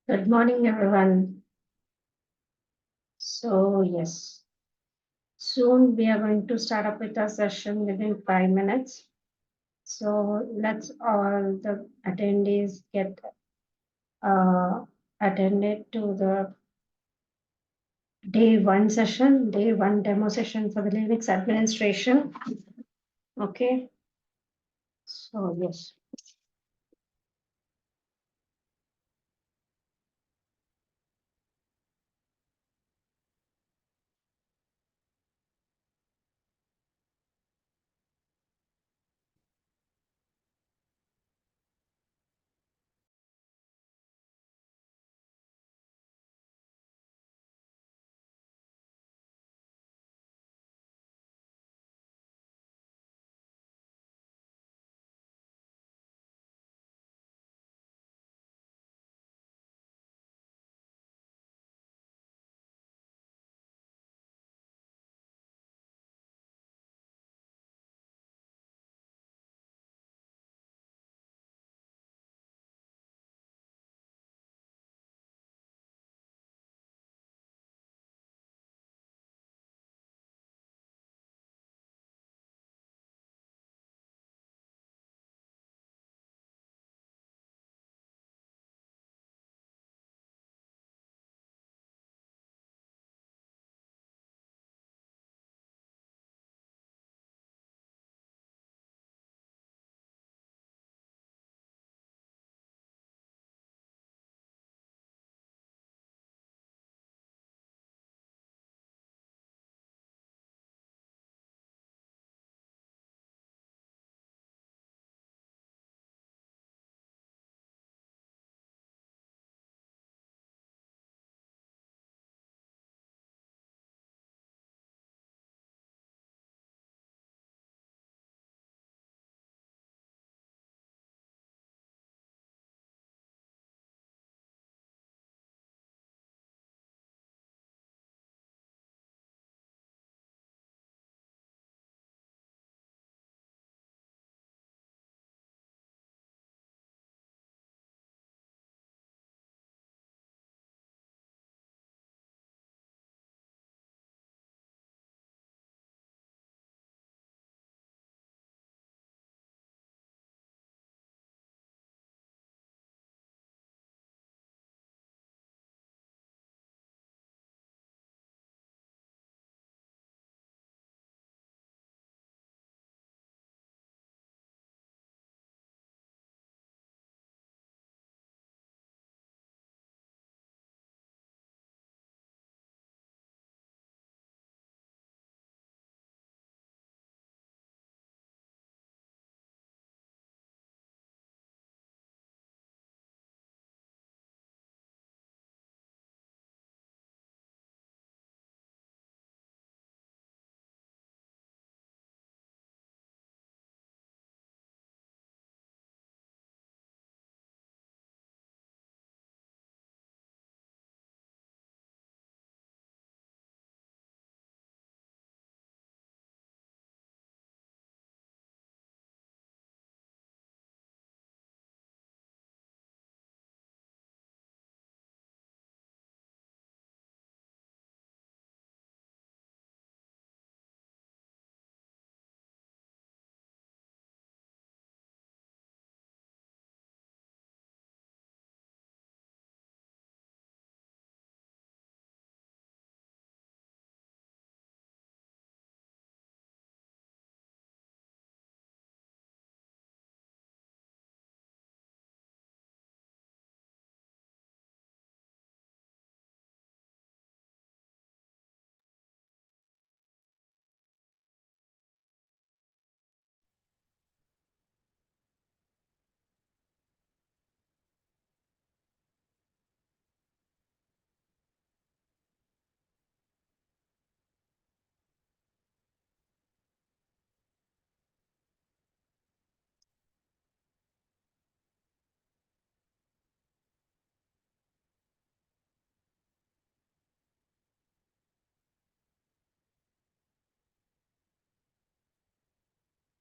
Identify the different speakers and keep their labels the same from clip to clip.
Speaker 1: Good morning, everyone. So, yes, soon we are going to start up with our session within 5 minutes. So, let's all the attendees get attended to the day one demo session for the Linux administration. Okay, so yes.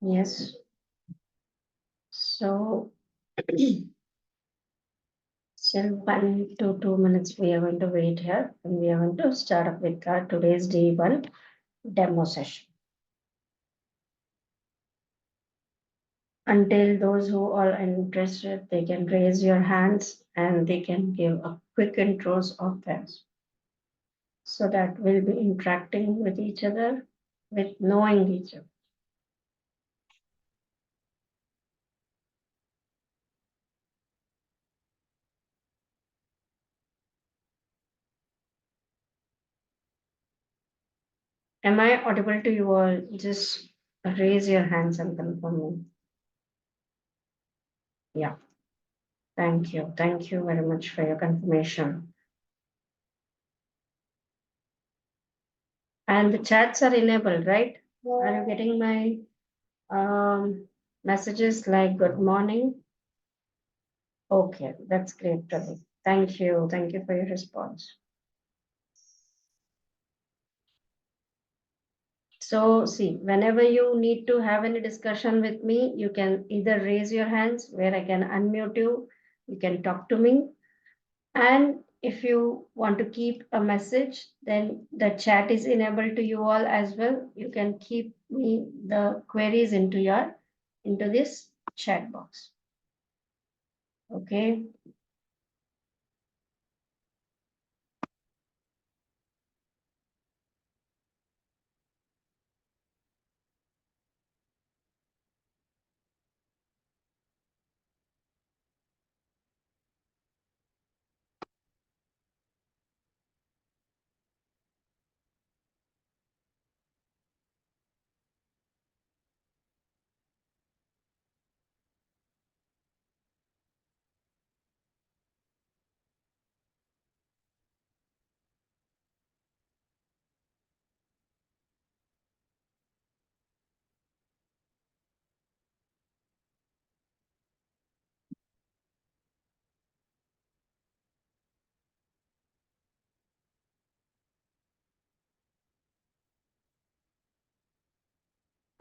Speaker 1: Yes. So, Still 1 to 2 minutes we are going to wait here, and we are going to start up with our today's day one demo session. Until those who are interested, they can raise your hands and they can give a quick intros of theirs, so that we'll be interacting with each other, with knowing each other. Am I audible to you all? Just raise your hands and confirm me. Yeah, thank you. Thank you very much for your confirmation. And the chats are enabled, right? Are you getting my messages like good morning? Okay, that's great, Pradeep. Thank you. Thank you for your response. So, see, whenever you need to have any discussion with me, you can either raise your hands where I can unmute you can talk to me. And if you want to keep a message, then the chat is enabled to you all as well. You can keep me the queries into this chat box. Okay.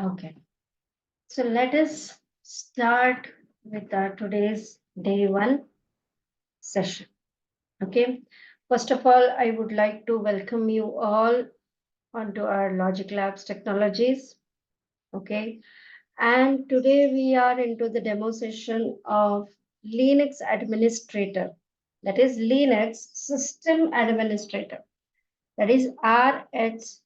Speaker 1: Okay. So let us start with our today's day one session. Okay. First of all, I would like to welcome you all onto our Logic Labs technologies. Okay. And today we are into the demo session of Linux Administrator, that is Linux System Administrator, that is RHCSA,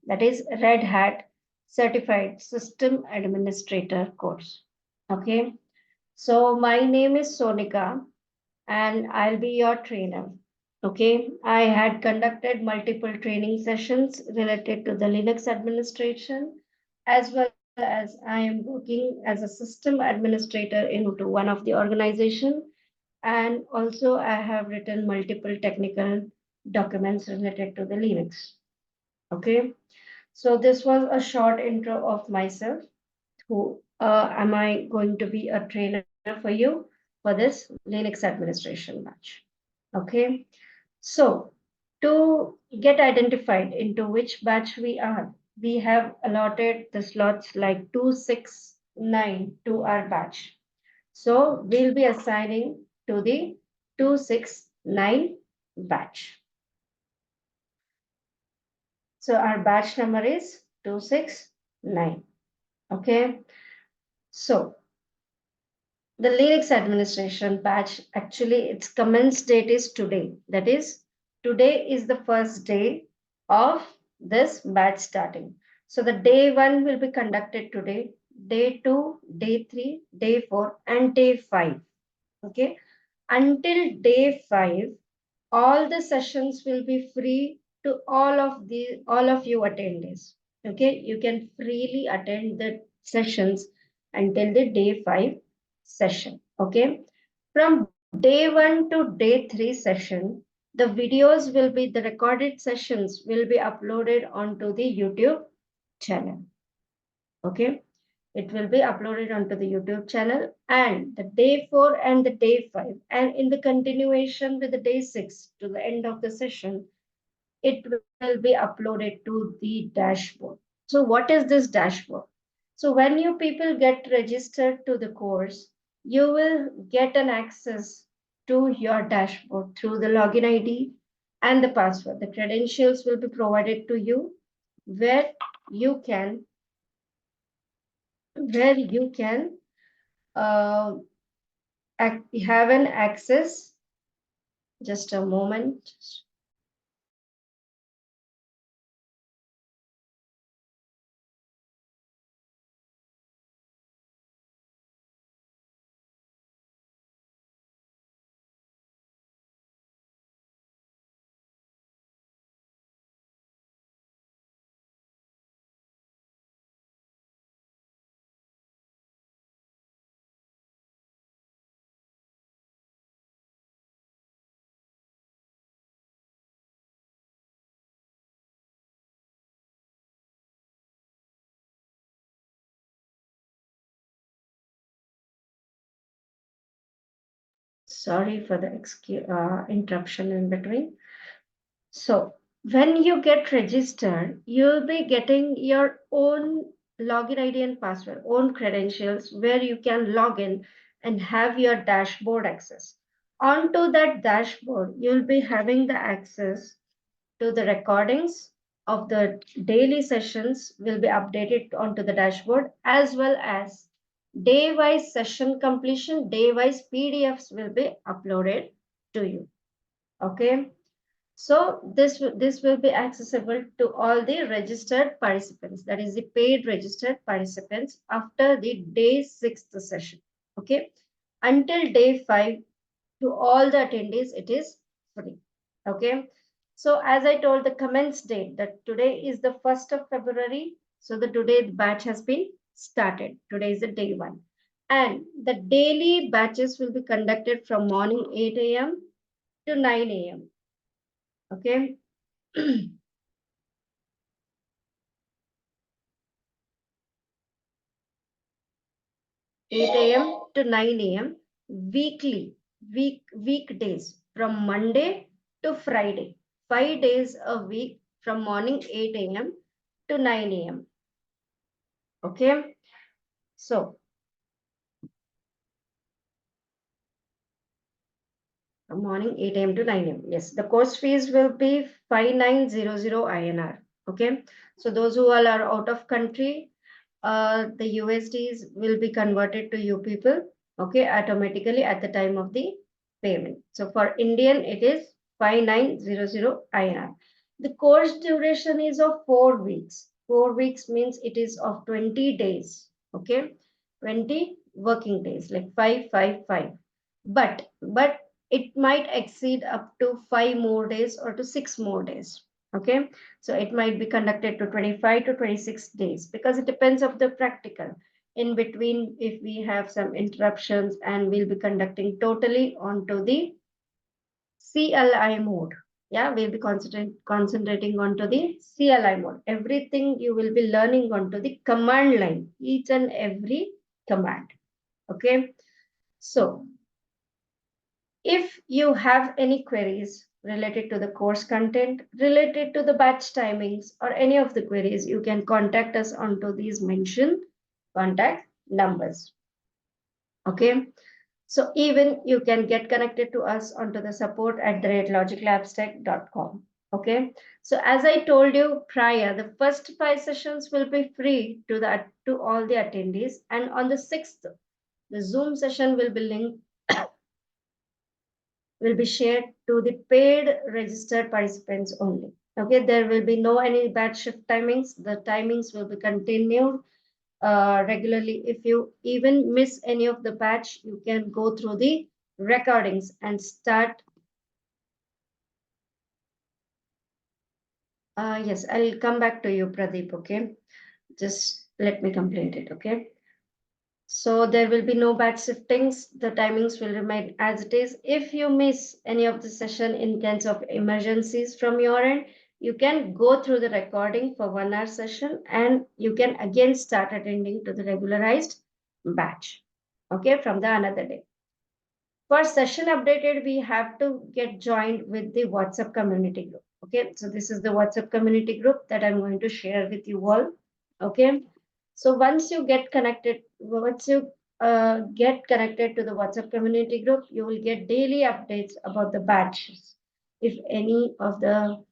Speaker 1: that is Red Hat Certified System Administrator course. Okay, so my name is Sonika and I'll be your trainer. Okay, I had conducted multiple training sessions related to the Linux administration, as well as I am working as a system administrator into one of the organization, and also I have written multiple technical documents related to the Linux. Okay, so this was a short intro of myself. Who am I going to be a trainer for you for this Linux administration batch? Okay, so to get identified into which batch we are, we have allotted the slots like 269 to our batch. So we'll be assigning to the 269 batch. So our batch number is 269. Okay. So the Linux administration batch, actually its commence date is today. That is, today is the first day of this batch starting. So the day one will be conducted today, day two, day three, day four, and day five. Okay. Until day five, all the sessions will be free to all of you attendees. Okay, you can freely attend the sessions until the day 5 session. Okay, from day 1 to day 3 session, the videos will be the recorded sessions will be uploaded onto the YouTube channel. Okay, it will be uploaded onto the YouTube channel, and the day 4 and the day 5, and in the continuation with the day 6 to the end of the session, it will be uploaded to the dashboard. So what is this dashboard? So when you people get registered to the course, you will get an access to your dashboard through the login ID and the password. The credentials will be provided to you where you can uh, have an access. Just a moment. Sorry for the interruption in between. So when you get registered, you'll be getting your own login ID and password, own credentials where you can log in and have your dashboard access. Onto that dashboard, you'll be having the access to the recordings of the daily sessions will be updated onto the dashboard, as well as day-wise session completion, day-wise PDFs will be uploaded to you. Okay. So this will be accessible to all the registered participants, that is the paid registered participants after the day 6th session. Okay. Until day 5, to all the attendees, it is free. Okay. So as I told, the commence date that today is the 1st of February. So the today the batch has been started. Today is the day 1. And the daily batches will be conducted from morning 8 a.m. to 9 a.m. Okay. 8 a.m. to 9 a.m. weekdays from Monday to Friday. 5 days a week from morning 8 a.m. to 9 a.m. Okay. So from morning 8 a.m. to 9 a.m. Yes, the course fees will be 5900 INR. Okay. So those who all are out of country, the USDs will be converted to you people, okay, automatically at the time of the payment. So for Indian, it is 5900 INR. The course duration is of 4 weeks. 4 weeks means it is of 20 days, okay, 20 working days, like 555. But it might exceed up to 5 more days or to 6 more days, okay. So it might be conducted to 25 to 26 days because it depends of the practical. In between, if we have some interruptions, and we'll be conducting totally onto the CLI mode. Yeah, we'll be concentrating onto the CLI mode. Everything you will be learning onto the command line, each and every command. Okay. So if you have any queries related to the course content, related to the batch timings, or any of the queries, you can contact us onto these mentioned contact numbers. Okay. So even you can get connected to us onto the support at the logiclabstech.com. Okay. So as I told you prior, the first 5 sessions will be free to all the attendees, and on the 6th, the Zoom session will be linked will be shared to the paid registered participants only. Okay, there will be no any batch shift timings. The timings will be continued regularly. If you even miss any of the batch, you can go through the recordings and start. Yes, I'll come back to you, Pradeep. Okay, just let me complete it. Okay. So there will be no batch shiftings. The timings will remain as it is. If you miss any of the session in case of emergencies from your end, you can go through the recording for 1 hour session, and you can again start attending to the regularized batch. Okay, from the another day. For session updated, we have to get joined with the WhatsApp community group. Okay, so this is the WhatsApp community group that I'm going to share with you all. Okay, so once you get connected, once you get connected to the WhatsApp community group, you will get daily updates about the batches. If any of the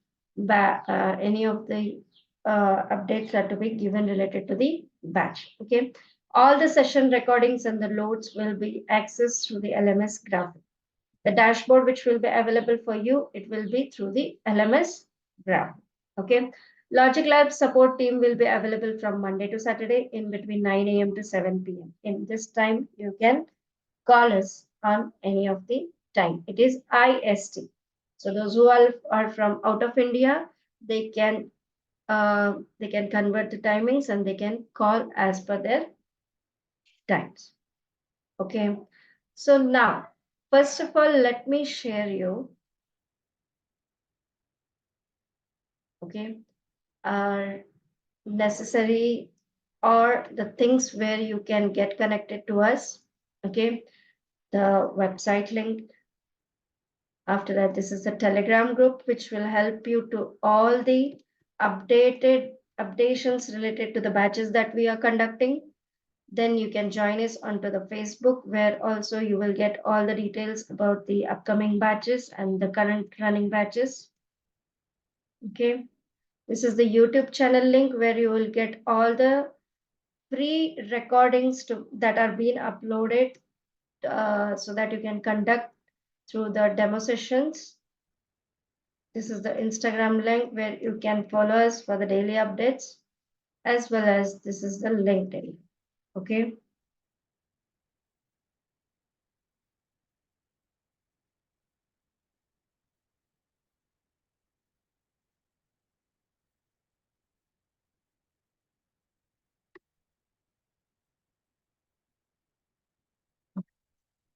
Speaker 1: updates are to be given related to the batch. Okay. All the session recordings and the loads will be accessed through the LMS graphic. The dashboard which will be available for you, it will be through the LMS graph. Okay. Logic Lab support team will be available from Monday to Saturday in between 9 a.m. to 7 p.m. In this time, you can call us on any of the time. It is IST. So those who are from out of India, they can convert the timings and they can call as per their times. Okay. So now, first of all, let me share you, okay, our necessary or the things where you can get connected to us. Okay. The website link. After that, this is the Telegram group, which will help you to all the updations related to the batches that we are conducting. Then you can join us onto the Facebook, where also you will get all the details about the upcoming batches and the current running batches. Okay. This is the YouTube channel link where you will get all the free recordings that are being uploaded so that you can conduct through the demo sessions. This is the Instagram link where you can follow us for the daily updates, as well as this is the LinkedIn. Okay.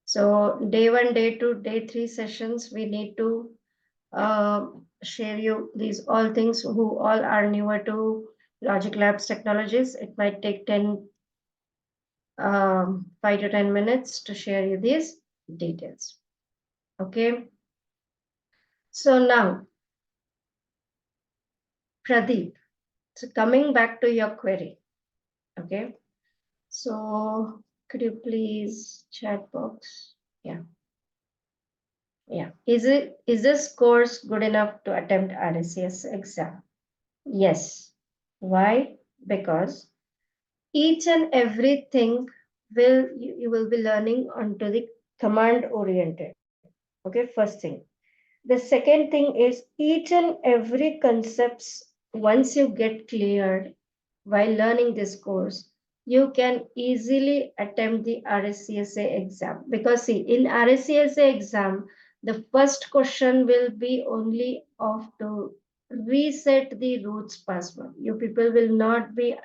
Speaker 1: So day 1, day 2, day 3 sessions, we need to share you these all things who all are newer to Logic Labs technologies. It might take 5 to 10 minutes to share you these details. Okay. So now, Pradeep, so coming back to your query. Okay. So could you please chat box? Yeah. Yeah. Is this course good enough to attempt RHCSA exam? Yes. Why? Because each and everything you will be learning onto the command oriented. Okay, first thing. The second thing is each and every concepts, once you get cleared while learning this course, you can easily attempt the RHCSA exam. Because see, in RHCSA exam, the first question will be only of to reset the roots password. You people will not be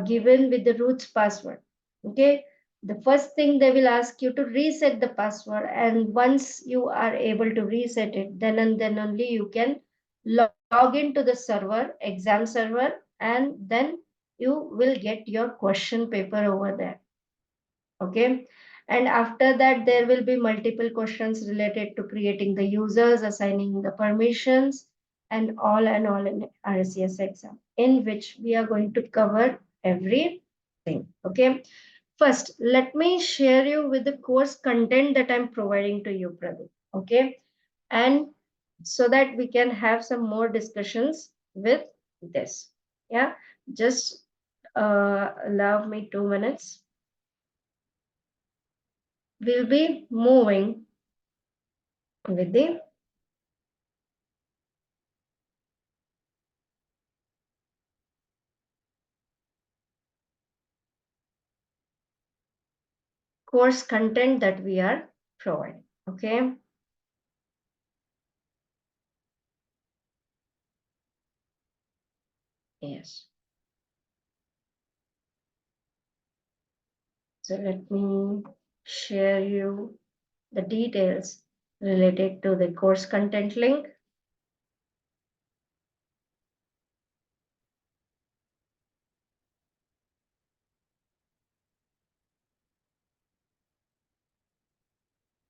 Speaker 1: given with the roots password. Okay. The first thing they will ask you to reset the password, and once you are able to reset it, then and then only you can log into the server, exam server, and then you will get your question paper over there. Okay. And after that, there will be multiple questions related to creating the users, assigning the permissions, and all in RCS exam, in which we are going to cover everything. Okay. First, let me share you with the course content that I'm providing to you, Pradeep. Okay. And so that we can have some more discussions with this. Yeah. Just allow me 2 minutes. We'll be moving with the course content that we are providing. Okay. Yes. So let me share you the details related to the course content link.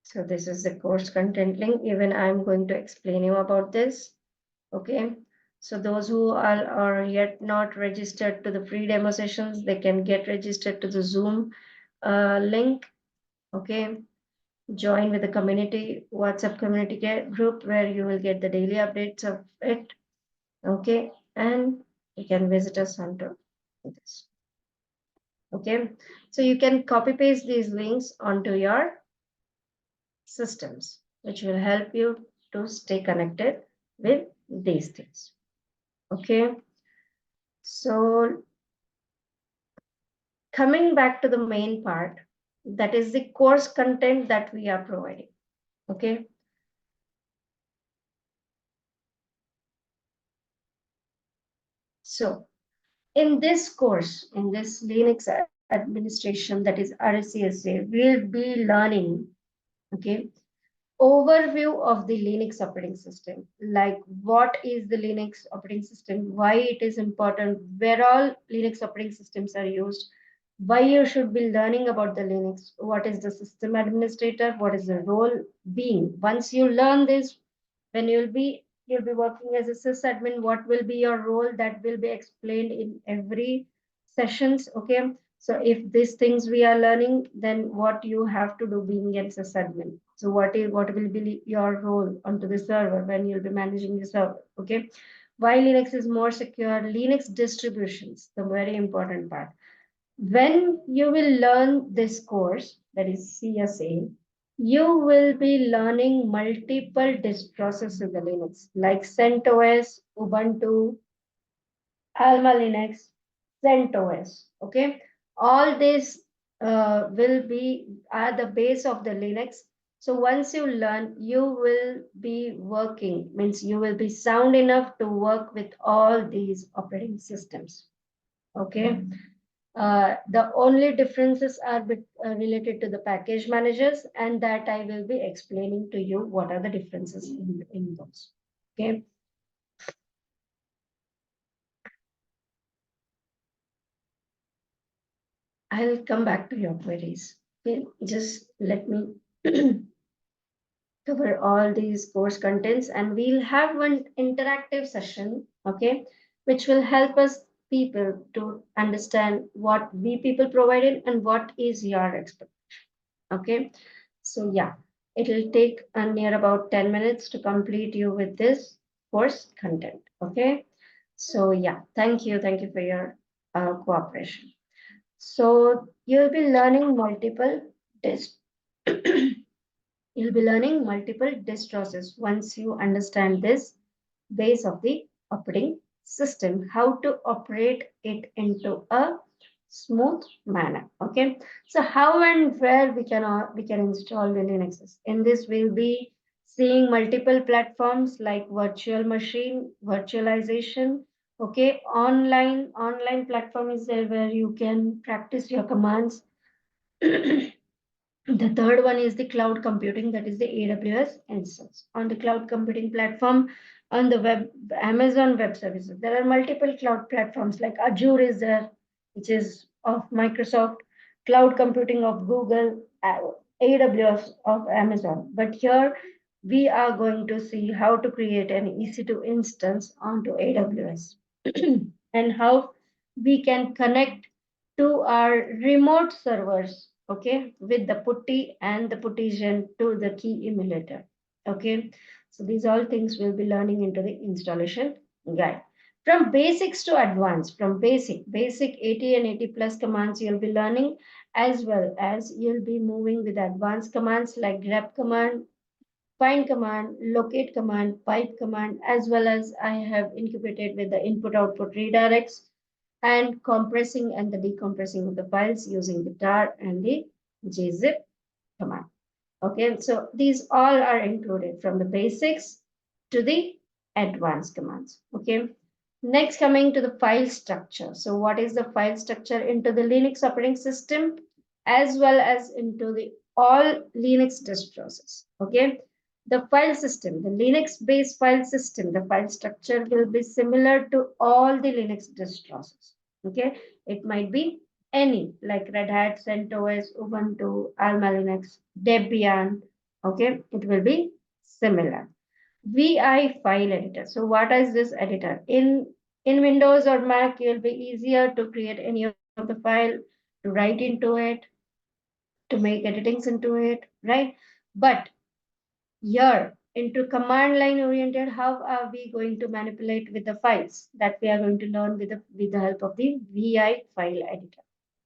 Speaker 1: So this is the course content link. Even I'm going to explain you about this. Okay. So those who are yet not registered to the free demo sessions, they can get registered to the Zoom link. Okay, join with the community WhatsApp community group where you will get the daily updates of it. Okay, and you can visit us onto this. Okay, so you can copy paste these links onto your systems, which will help you to stay connected with these things. Okay, so coming back to the main part, that is the course content that we are providing. Okay, so in this course, in this Linux administration, that is RHCSA, we'll be learning, okay, overview of the Linux operating system, like what is the Linux operating system, why it is important, where all Linux operating systems are used, why you should be learning about the Linux, what is the system administrator, what is the role being. Once you learn this, when you'll be working as a sysadmin, what will be your role, that will be explained in every sessions. Okay, so if these things we are learning, then what you have to do being a sysadmin. So what will be your role onto the server when you'll be managing the server. Okay, why Linux is more secure, Linux distributions, the very important part. When you will learn this course, that is CSA, you will be learning multiple distros in the Linux, like CentOS, Ubuntu, Alma Linux, CentOS. Okay, all these will be at the base of the Linux. So once you learn, you will be working, means you will be sound enough to work with all these operating systems. Okay. The only differences are related to the package managers, and that I will be explaining to you what are the differences in those. Okay. I'll come back to your queries. Okay, just let me cover all these course contents, and we'll have one interactive session, okay, which will help us people to understand what we people provided and what is your expectation. Okay, so yeah, it'll take near about 10 minutes to complete you with this course content. Okay, so yeah, thank you for your cooperation. So you'll be learning multiple dis you'll be learning multiple distros once you understand this base of the operating system, how to operate it into a smooth manner. Okay, so how and where we can install the Linux. In this, we'll be seeing multiple platforms like virtual machine, virtualization. Okay, online platform is there where you can practice your commands. The third one is the cloud computing, that is the AWS instance. On the cloud computing platform, on the web, Amazon Web Services, there are multiple cloud platforms like Azure is there, which is of Microsoft, cloud computing of Google, AWS of Amazon. But here we are going to see how to create an EC2 instance onto AWS and how we can connect to our remote servers, okay, with the putty and the puttition to the key emulator. Okay, so these all things we'll be learning into the installation guide. From basics to advanced, from basic 80 and 80 plus commands you'll be learning, as well as you'll be moving with advanced commands like grep command, find command, locate command, pipe command, as well as I have incubated with the input output redirects and compressing and the decompressing of the files using the tar and the gzip command. Okay, so these all are included from the basics to the advanced commands. Okay, next coming to the file structure. So what is the file structure into the Linux operating system as well as into the all Linux distros. Okay, the file system, the Linux based file system, the file structure will be similar to all the Linux distros. Okay, it might be any like Red Hat, CentOS, Ubuntu, Alma Linux, Debian. Okay, it will be similar. VI file editor. So what is this editor? In Windows or Mac, it will be easier to create any of the file, to write into it. to make editings into it, right? But here, into command line oriented, how are we going to manipulate with the files that we are going to learn with the help of the VI file editor?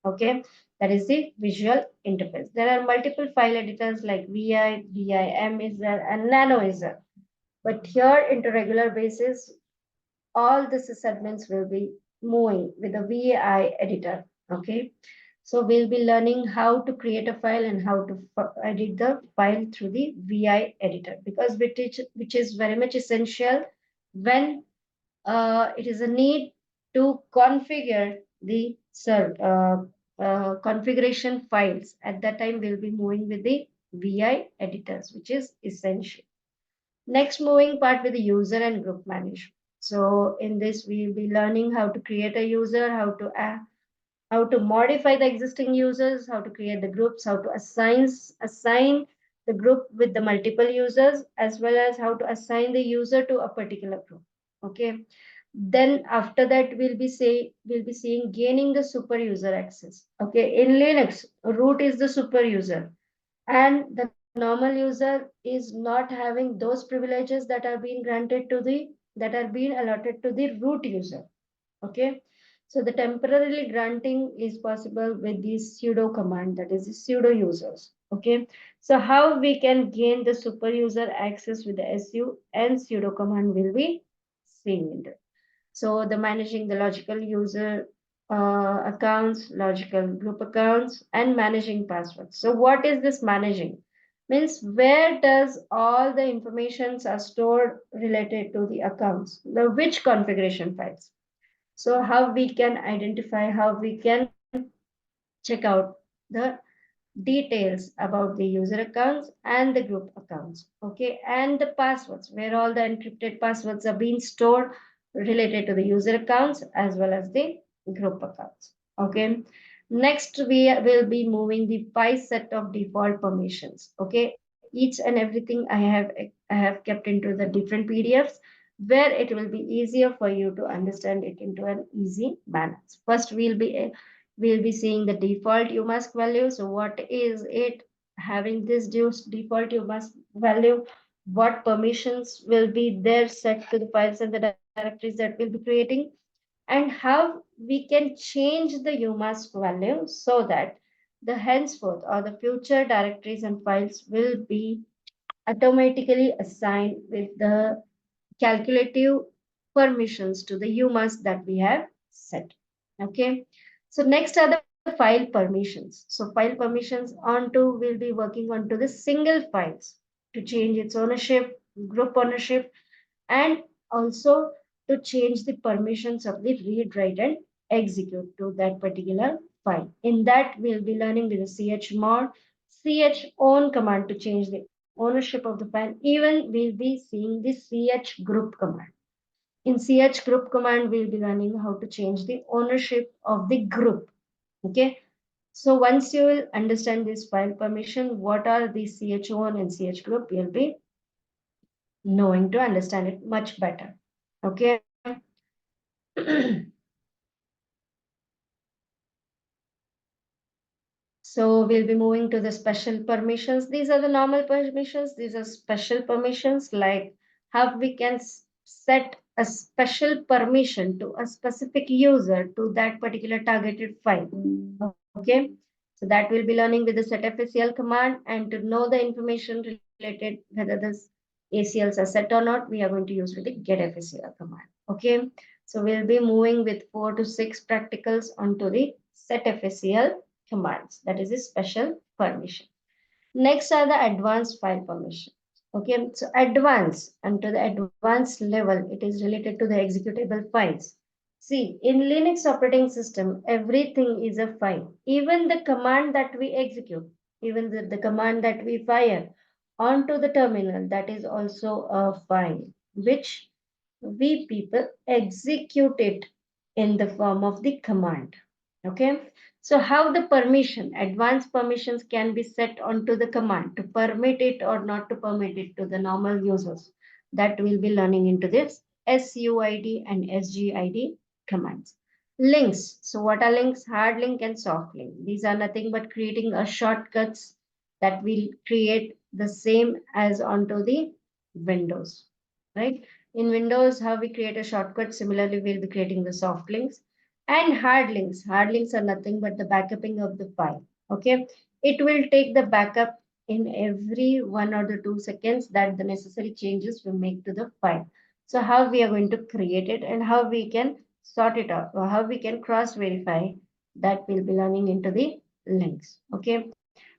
Speaker 1: Okay, that is the visual interface. There are multiple file editors like VI, VIM is there, and Nano is there. But here, into regular basis, all the sysadmins will be moving with the VI editor. Okay, so we'll be learning how to create a file and how to edit the file through the VI editor, because which is very much essential when it is a need to configure the configuration files. At that time, we'll be moving with the VI editors, which is essential. Next, moving part with the user and group management. So in this, we'll be learning how to create a user, how to modify the existing users, how to create the groups, how to assign the group with the multiple users, as well as how to assign the user to a particular group. Okay. Then after that, we'll be seeing gaining the super user access. Okay. In Linux, root is the super user, and the normal user is not having those privileges that are being granted to the that are being allotted to the root user. Okay, so the temporarily granting is possible with the sudo command, that is the sudo users. Okay, so how we can gain the super user access with the su and sudo command will be seeing in it. So the managing the logical user accounts, logical group accounts, and managing passwords. So what is this managing? Means where does all the informations are stored related to the accounts, the which configuration files. So how we can identify, how we can check out the details about the user accounts and the group accounts. Okay, and the passwords, where all the encrypted passwords are being stored related to the user accounts as well as the group accounts. Okay, next we will be moving the five set of default permissions. Okay, each and everything I have kept into the different PDFs where it will be easier for you to understand it into an easy manner. First, we'll be seeing the default umask value. So what is it? Having this default umask value, what permissions will be there set to the files and the directories that we'll be creating, and how we can change the umask value so that the henceforth or the future directories and files will be automatically assigned with the calculative permissions to the UMAS that we have set. Okay. So next are the file permissions. So file permissions onto will be working onto the single files to change its ownership, group ownership, and also to change the permissions of the read, write, and execute to that particular file. In that, we'll be learning with the chmod, chown command to change the ownership of the file. Even we'll be seeing the chgroup command. In chgroup command, we'll be learning how to change the ownership of the group. Okay. So once you will understand this file permission, what are the chown and chgroup, you'll be knowing to understand it much better. Okay. So we'll be moving to the special permissions. These are the normal permissions. These are special permissions, like how we can set a special permission to a specific user to that particular targeted file. Okay. So that we'll be learning with the setfacl command, and to know the information related whether the ACLs are set or not, we are going to use with the getfacl command. Okay. So we'll be moving with 4 to 6 practicals onto the setfacl commands. That is a special permission. Next are the advanced file permission. Okay, so advanced, and to the advanced level, it is related to the executable files. See, in Linux operating system, everything is a file. Even the command that we execute, even the command that we fire onto the terminal, that is also a file, which we people execute it in the form of the command. Okay, so how the permission, advanced permissions can be set onto the command to permit it or not to permit it to the normal users, that we'll be learning into this SUID and SGID commands. Links. So what are links? Hard link and soft link. These are nothing but creating a shortcuts that will create the same as onto the Windows, right? In Windows, how we create a shortcut, similarly, we'll be creating the soft links and hard links. Hard links are nothing but the backupping of the file. Okay. It will take the backup in every 1 or 2 seconds that the necessary changes will make to the file. So how we are going to create it and how we can sort it out or how we can cross verify, that we'll be learning into the links. Okay.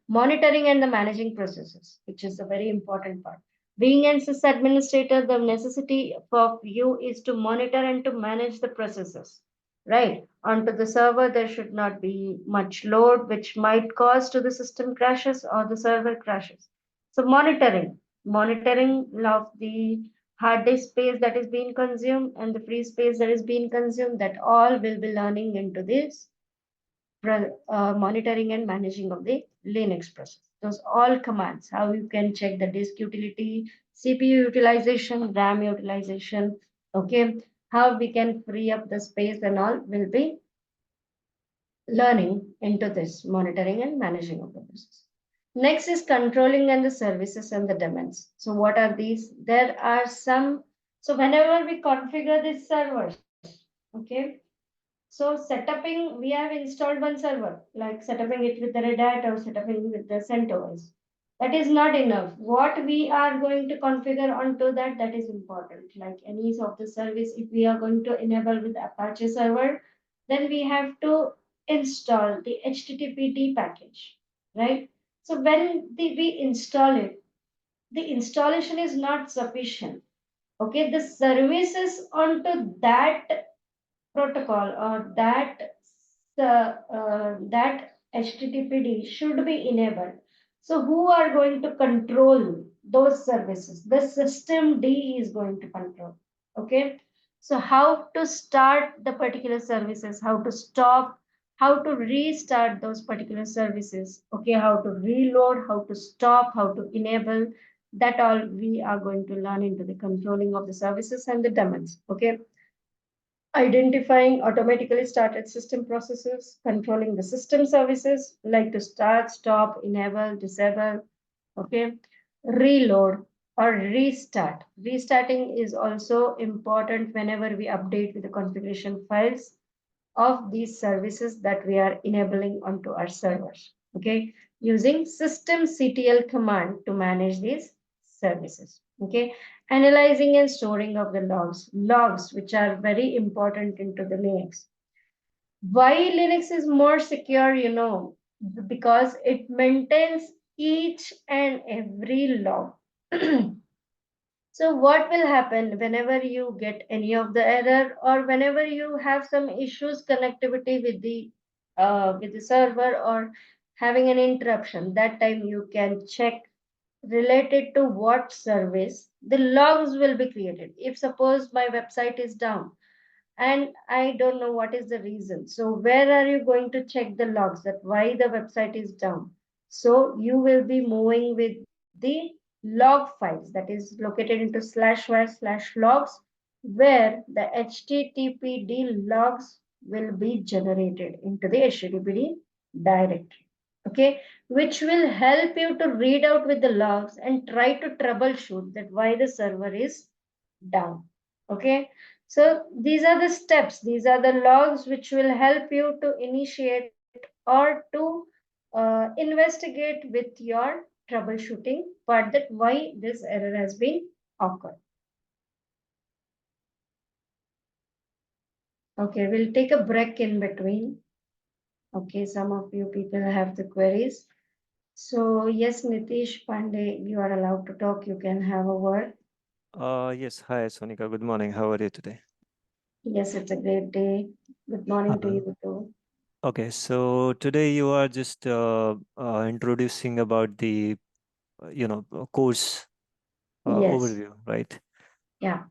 Speaker 1: Monitoring and the managing processes, which is a very important part. Being an sys administrator, the necessity for you is to monitor and to manage the processes, right? Onto the server, there should not be much load, which might cause to the system crashes or the server crashes. So monitoring of the hard disk space that is being consumed and the free space that is being consumed, that all will be learning into this monitoring and managing of the Linux process. Those all commands, how you can check the disk utility, CPU utilization, RAM utilization, okay, how we can free up the space and all will be learning into this monitoring and managing of the process. Next is controlling and the services and the domains. So what are these? There are some, so whenever we configure these servers, okay, so setuping, we have installed one server, like setuping it with the Red Hat or setuping with the CentOS. That is not enough. What we are going to configure onto that, that is important. Like any of the service, if we are going to enable with Apache server, then we have to install the HTTPD package, right? So when we install it, the installation is not sufficient. Okay, the services onto that protocol or that HTTPD should be enabled. So who are going to control those services? The system D is going to control. Okay. So how to start the particular services, how to stop, how to restart those particular services. Okay. How to reload, how to stop, how to enable. That all we are going to learn into the controlling of the services and the domains. Okay, identifying automatically started system processes, controlling the system services like to start, stop, enable, disable, okay, reload or restart. Restarting is also important whenever we update with the configuration files of these services that we are enabling onto our servers. Okay, using systemctl command to manage these services. Okay, analyzing and storing of the logs which are very important into the Linux. Why Linux is more secure, because it maintains each and every log. So what will happen whenever you get any of the error or whenever you have some issues connectivity with the server or having an interruption, that time you can check related to what service the logs will be created. If suppose my website is down and I don't know what is the reason. So where are you going to check the logs that why the website is down? So you will be moving with the log files that is located into /var/logs where the HTTPD logs will be generated into the HTTPD directory. Okay, which will help you to read out with the logs and try to troubleshoot that why the server is down. Okay, so these are the steps, these are the logs which will help you to initiate or to investigate with your troubleshooting part that why this error has been occurred. Okay, we'll take a break in between. Okay, some of you people have the queries. So yes, Nitish Pandey, you are allowed to talk. You can have a word.
Speaker 2: Yes. Hi, Sonika. Good morning. How are you today?
Speaker 1: Yes, it's a great day. Good morning to
Speaker 2: Uh,
Speaker 1: you too.
Speaker 2: okay. So today you are just introducing about the course
Speaker 1: Yes.
Speaker 2: overview, right?
Speaker 1: Yeah.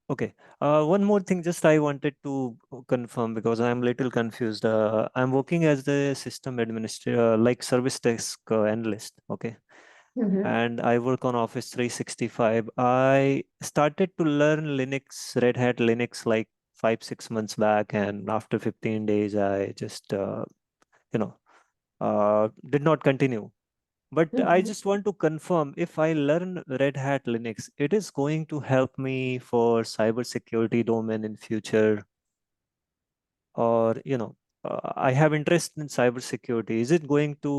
Speaker 2: Okay. One more thing, just I wanted to confirm because I'm little confused. I'm working as the system administrator, like service desk analyst. Okay.
Speaker 1: Mm-hmm.
Speaker 2: And I work on Office 365. I started to learn Linux, Red Hat Linux like 5 6 months back, and after 15 days I just you know did not continue. But I
Speaker 1: Mhm.
Speaker 2: just want to confirm, if I learn Red Hat Linux, it is going to help me for cybersecurity domain in future, or I have interest in cybersecurity. Is it going to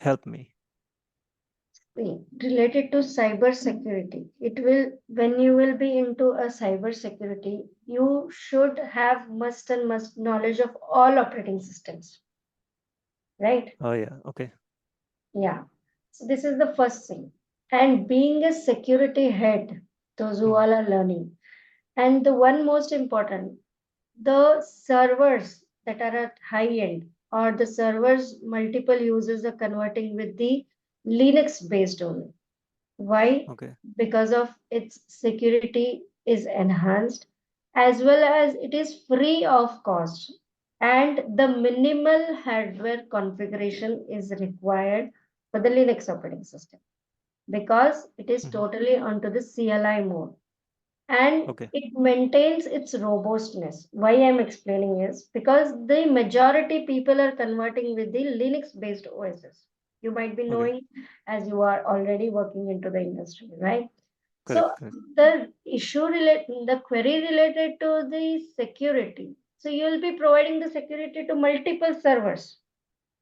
Speaker 2: help me?
Speaker 1: See, related to cyber security, it will, when you will be into a cyber security, you should have must and must knowledge of all operating systems, right?
Speaker 2: Oh yeah, okay.
Speaker 1: Yeah. So this is the first thing. And being a security head, those who
Speaker 2: Mhm.
Speaker 1: all are learning. And the one most important, the servers that are at high end or the servers multiple users are converting with the Linux based only. Why?
Speaker 2: Okay.
Speaker 1: Because of its security is enhanced as well as it is free of cost and the minimal hardware configuration is required for the Linux operating system because it is
Speaker 2: Mhm.
Speaker 1: totally onto the CLI mode and
Speaker 2: Okay.
Speaker 1: it maintains its robustness. Why I'm explaining is because the majority people are converting with the Linux based OSs. You might be
Speaker 2: Okay.
Speaker 1: knowing as you are already working into the industry, right? So
Speaker 2: Correct. Correct.
Speaker 1: the issue related, the query related to the security. So you will be providing the security to multiple servers,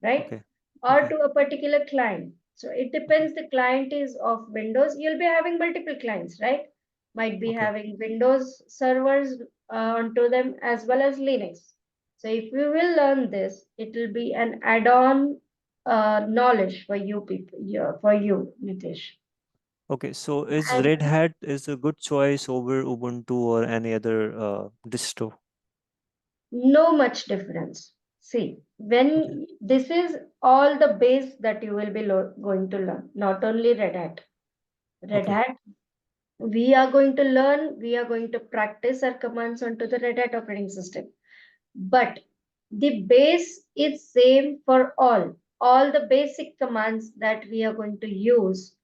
Speaker 1: right?
Speaker 2: Okay.
Speaker 1: Or
Speaker 2: Okay.
Speaker 1: to a particular client. So it
Speaker 2: Okay.
Speaker 1: depends. The client is of Windows. You'll be having multiple clients, right? Might be
Speaker 2: Okay.
Speaker 1: having Windows servers onto them as well as Linux. So if you will learn this, it will be an add-on knowledge for you people, yeah, for you, Nitish.
Speaker 2: Okay. So is
Speaker 1: And
Speaker 2: Red Hat is a good choice over Ubuntu or any other distro?
Speaker 1: no much difference. See,
Speaker 2: Okay.
Speaker 1: when this is all the base that you will be going to learn, not only Red Hat. Red
Speaker 2: Okay.
Speaker 1: Hat we are going to learn, we are going to practice our commands onto the Red Hat operating system. But the base is same for all. All the basic commands that we are going to use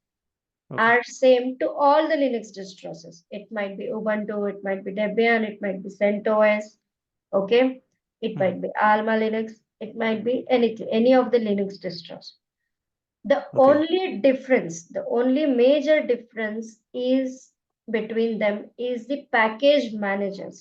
Speaker 2: Okay.
Speaker 1: are same to all the Linux distros. It might be Ubuntu, it might be Debian, it might be CentOS, okay? It
Speaker 2: Mhm.
Speaker 1: might be Alma Linux, it might be anything, any of the Linux distros.
Speaker 2: Okay.
Speaker 1: The only major difference is between them is the package managers.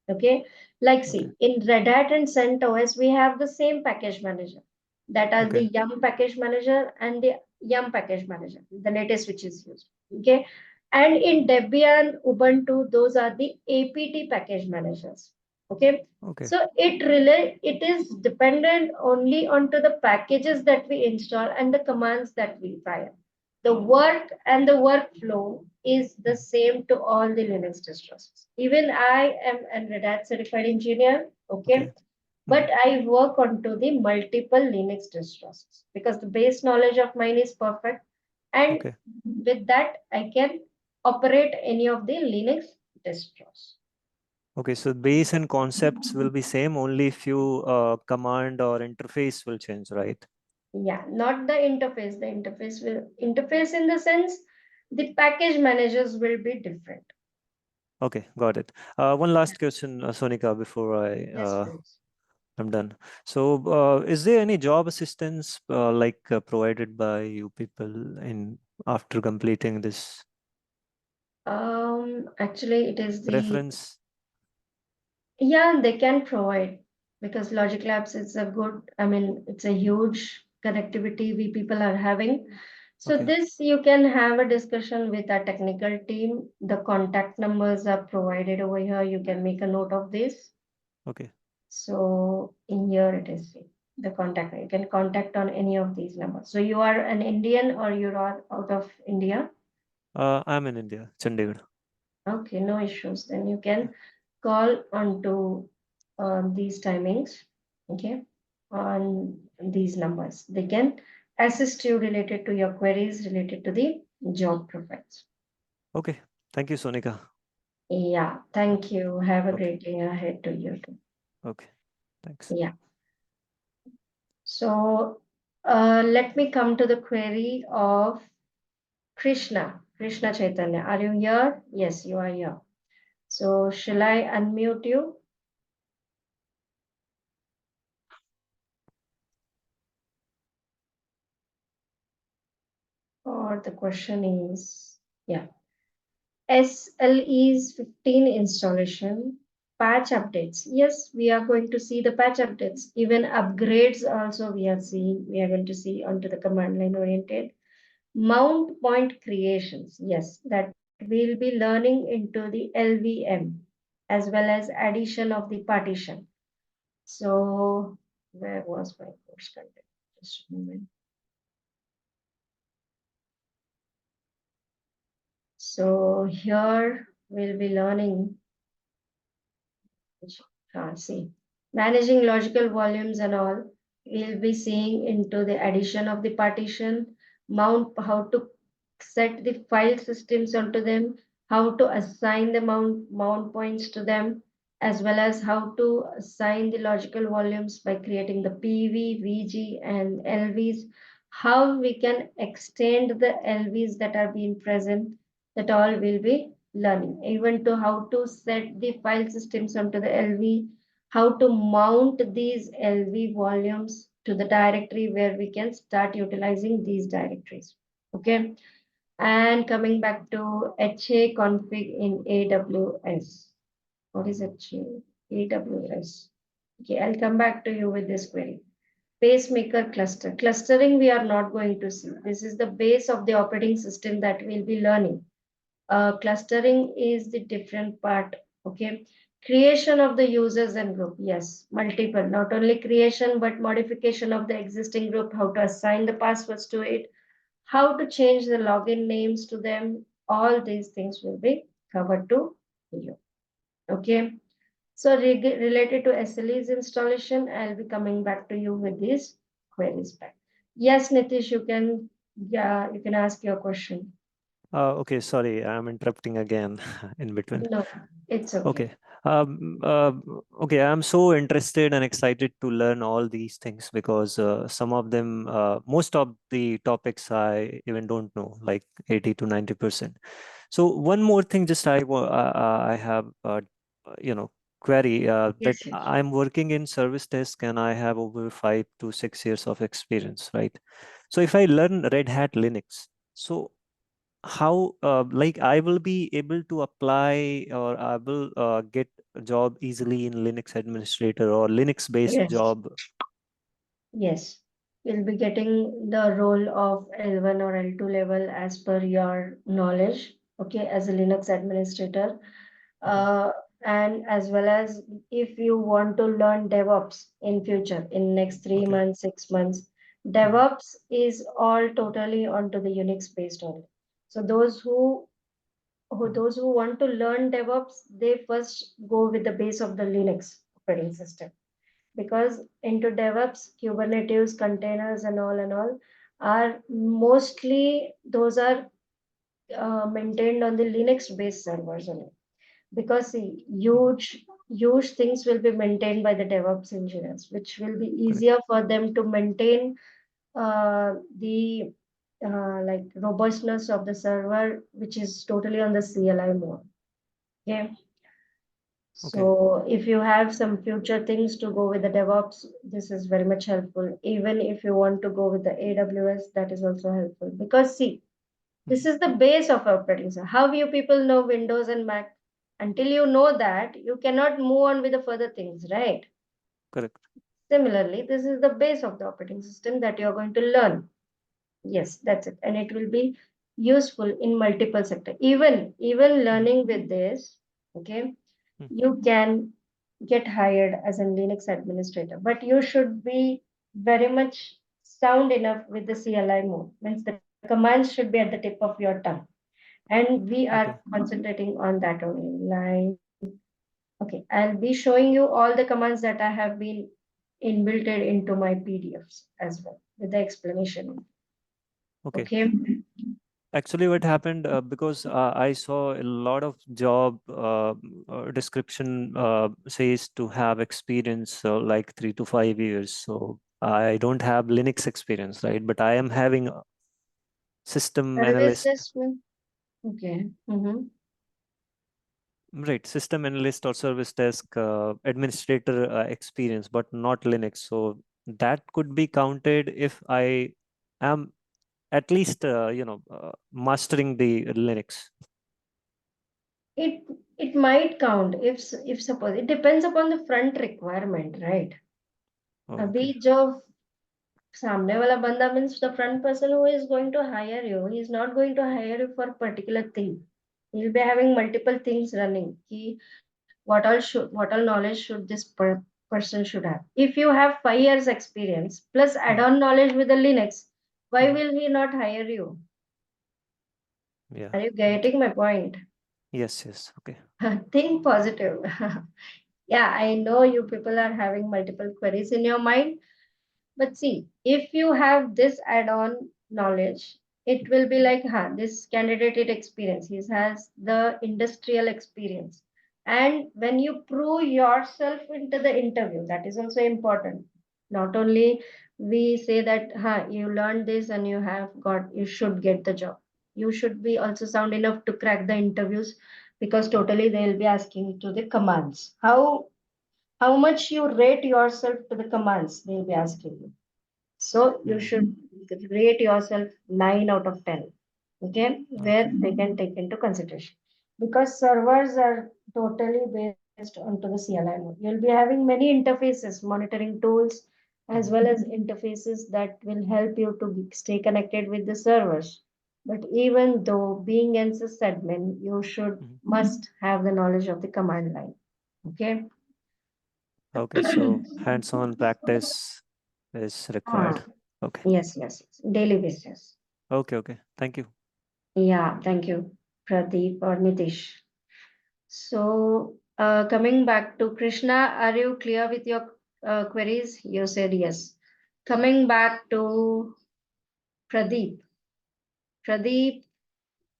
Speaker 1: Okay, like
Speaker 2: Okay.
Speaker 1: see, in Red Hat and CentOS, we have the same package manager. That are the
Speaker 2: Okay.
Speaker 1: Yum package manager and the Yum package manager, the latest which is used. Okay, and in Debian, Ubuntu, those are the APT package managers. Okay,
Speaker 2: Okay.
Speaker 1: so it is dependent only onto the packages that we install and the commands that we fire. The work and the workflow is the
Speaker 2: Mhm.
Speaker 1: same to all the Linux distros. Even I am a Red Hat certified engineer, okay,
Speaker 2: Okay.
Speaker 1: but
Speaker 2: Mhm.
Speaker 1: I work onto the multiple Linux distros because the base knowledge of mine is perfect, and
Speaker 2: Okay.
Speaker 1: with that I can operate any of the Linux distros.
Speaker 2: Okay. So base and concepts will be same, only few command or interface will change, right?
Speaker 1: Yeah, not the interface. The interface will interface in the sense the package managers will be different.
Speaker 2: Okay, got it. One last question, Sonika, before
Speaker 1: Yes, please.
Speaker 2: I'm done. So, is there any job assistance provided by you people in after completing this
Speaker 1: Actually, it is the
Speaker 2: reference?
Speaker 1: yeah, they can provide because Logic Labs is a good, I mean, it's a huge connectivity we people are having. So
Speaker 2: Okay,
Speaker 1: this you can have a discussion with our technical team. The contact numbers are provided over here. You can make a note of this.
Speaker 2: okay.
Speaker 1: So in here it is the contact. You can contact on any of these numbers. So you are an Indian or you are out of India.
Speaker 2: I'm in India, Chandigarh.
Speaker 1: Okay, no issues. Then you can call onto these timings. Okay, on these numbers. They can assist you related to your queries related to the job profiles.
Speaker 2: Okay, thank you, Sonika.
Speaker 1: Yeah, thank you. Have a
Speaker 2: Okay,
Speaker 1: great day ahead to you too.
Speaker 2: okay, thanks.
Speaker 1: Yeah. So let me come to the query of Krishna Chaitanya. Are you here? Yes, you are here. So shall I unmute you? what the question is. Yeah. SLE's 15 installation, patch updates. Yes, we are going to see the patch updates. Even upgrades also we are going to see onto the command line oriented. Mount point creations. Yes, that we'll be learning into the LVM as well as addition of the partition. So where was my course content? Just a moment. So here we'll be learning, see, managing logical volumes and all. We'll be seeing into the addition of the partition, how to set the file systems onto them, how to assign the mount points to them, as well as how to assign the logical volumes by creating the PV, VG, and LVs, how we can extend the LVs that are being present, that all will be learning, even to how to set the file systems onto the LV, how to mount these LV volumes to the directory where we can start utilizing these directories. Okay. And coming back to HA config in AWS. What is HA? AWS. Okay, I'll come back to you with this query. Pacemaker cluster. Clustering we are not going to see. This is the base of the operating system that we'll be learning. Clustering is the different part. Okay. Creation of the users and group. Yes, multiple. Not only creation, but modification of the existing group, how to assign the passwords to it, how to change the login names to them. All these things will be covered to you. Okay. So related to SLE's installation, I'll be coming back to you with these queries back. Yes, Nitish, you can ask your question.
Speaker 2: Okay, sorry, I'm interrupting again in between.
Speaker 1: No, it's okay.
Speaker 2: Okay. Okay, I'm so interested and excited to learn all these things because some of them, most of the topics I even don't know, like 80 to 90%. So one more thing, just I have, query that
Speaker 1: Yes, yes.
Speaker 2: I'm working in service desk and I have over 5 to 6 years of experience, right? So if I learn Red Hat Linux, so how like I will be able to apply or I will get a job easily in Linux administrator or Linux based
Speaker 1: Yes,
Speaker 2: job.
Speaker 1: yes. You'll be getting the role of L1 or L2 level as per your knowledge, okay, as a Linux administrator.
Speaker 2: Mhm.
Speaker 1: Uh, and as well as if you want to learn DevOps in future, in next three
Speaker 2: Okay.
Speaker 1: months, 6 months,
Speaker 2: Mhm.
Speaker 1: DevOps is all totally onto the Unix based only. So
Speaker 2: Mhm.
Speaker 1: those who want to learn DevOps, they first go with the base of the Linux operating system, because into DevOps, Kubernetes, containers, and all are mostly those are maintained on the Linux-based servers only. Because see,
Speaker 2: Mhm.
Speaker 1: huge things will be maintained by the DevOps engineers, which will be
Speaker 2: Correct.
Speaker 1: easier for them to maintain the like robustness of the server, which is totally on the CLI mode. Okay.
Speaker 2: Okay.
Speaker 1: So if you have some future things to go with the DevOps, this is very much helpful. Even if you want to go with the AWS, that is also helpful. Because see, this
Speaker 2: Mhm.
Speaker 1: is the base of operating system. How you people know Windows and Mac? Until you know that, you cannot move on with the further things, right?
Speaker 2: Correct.
Speaker 1: Similarly, this is the base of the operating system that you're going to learn. Yes, that's it. And it will be useful in multiple sector. Even
Speaker 2: Mhm.
Speaker 1: learning with this, okay,
Speaker 2: Mhm.
Speaker 1: you can get hired as a Linux administrator, but you should be very much sound enough with the CLI mode. Means the commands should be at the tip of your tongue. And we are
Speaker 2: Okay.
Speaker 1: concentrating on that only. Okay, I'll be showing you all the commands that I have been inbuilt into my PDFs as well with the explanation.
Speaker 2: Okay.
Speaker 1: Okay.
Speaker 2: Actually, what happened because I saw a lot of job description says to have experience like 3 to 5 years. So I don't have Linux experience, right? But I am having a system
Speaker 1: Service
Speaker 2: analyst.
Speaker 1: desk. Okay.
Speaker 2: Right, system analyst or service desk administrator experience, but not Linux. So that could be counted if I am at least mastering the Linux?
Speaker 1: It it might count if suppose it depends upon the front requirement, right? अभी
Speaker 2: Okay.
Speaker 1: जो सामने वाला बंदा means the front person who is going to hire you, he is not going to hire you for particular thing. He'll be having multiple things running. What all knowledge should this person should have? If you have 5 years experience plus
Speaker 2: Mhm.
Speaker 1: add-on knowledge with the Linux, why
Speaker 2: Mhm.
Speaker 1: will he not hire you?
Speaker 2: Yeah.
Speaker 1: Are you
Speaker 2: Got
Speaker 1: getting my point?
Speaker 2: it. Yes. Yes. Okay.
Speaker 1: Think positive. Yeah, I know you people are having multiple queries in your mind, but see, if you have this add-on knowledge, it will be like, this candidate it experience. He has the industrial experience. And when you prove yourself into the interview, that is also important. Not only we say that, you learned this and you should get the job. You should be also sound enough to crack the interviews because totally they will be asking to the commands. How much you rate yourself to the commands, they'll be asking you. So you
Speaker 2: Mhm.
Speaker 1: should rate yourself 9 out of 10, okay, where
Speaker 2: Okay.
Speaker 1: they can take into consideration. Because servers are totally based onto the CLI mode. You'll be having many interfaces, monitoring tools, as
Speaker 2: Mhm.
Speaker 1: well as interfaces that will help you to stay connected with the servers. But even though being an sysadmin, you should
Speaker 2: Mhm.
Speaker 1: must have the knowledge of the command line. Okay.
Speaker 2: Okay. So hands-on practice is
Speaker 1: Ah,
Speaker 2: required. Okay.
Speaker 1: yes. Daily basis.
Speaker 2: Okay. Okay. Thank you.
Speaker 1: Yeah, thank you, Pradeep or Nitish. So, coming back to Krishna, are you clear with your queries? You said yes. Coming back to Pradeep. Pradeep,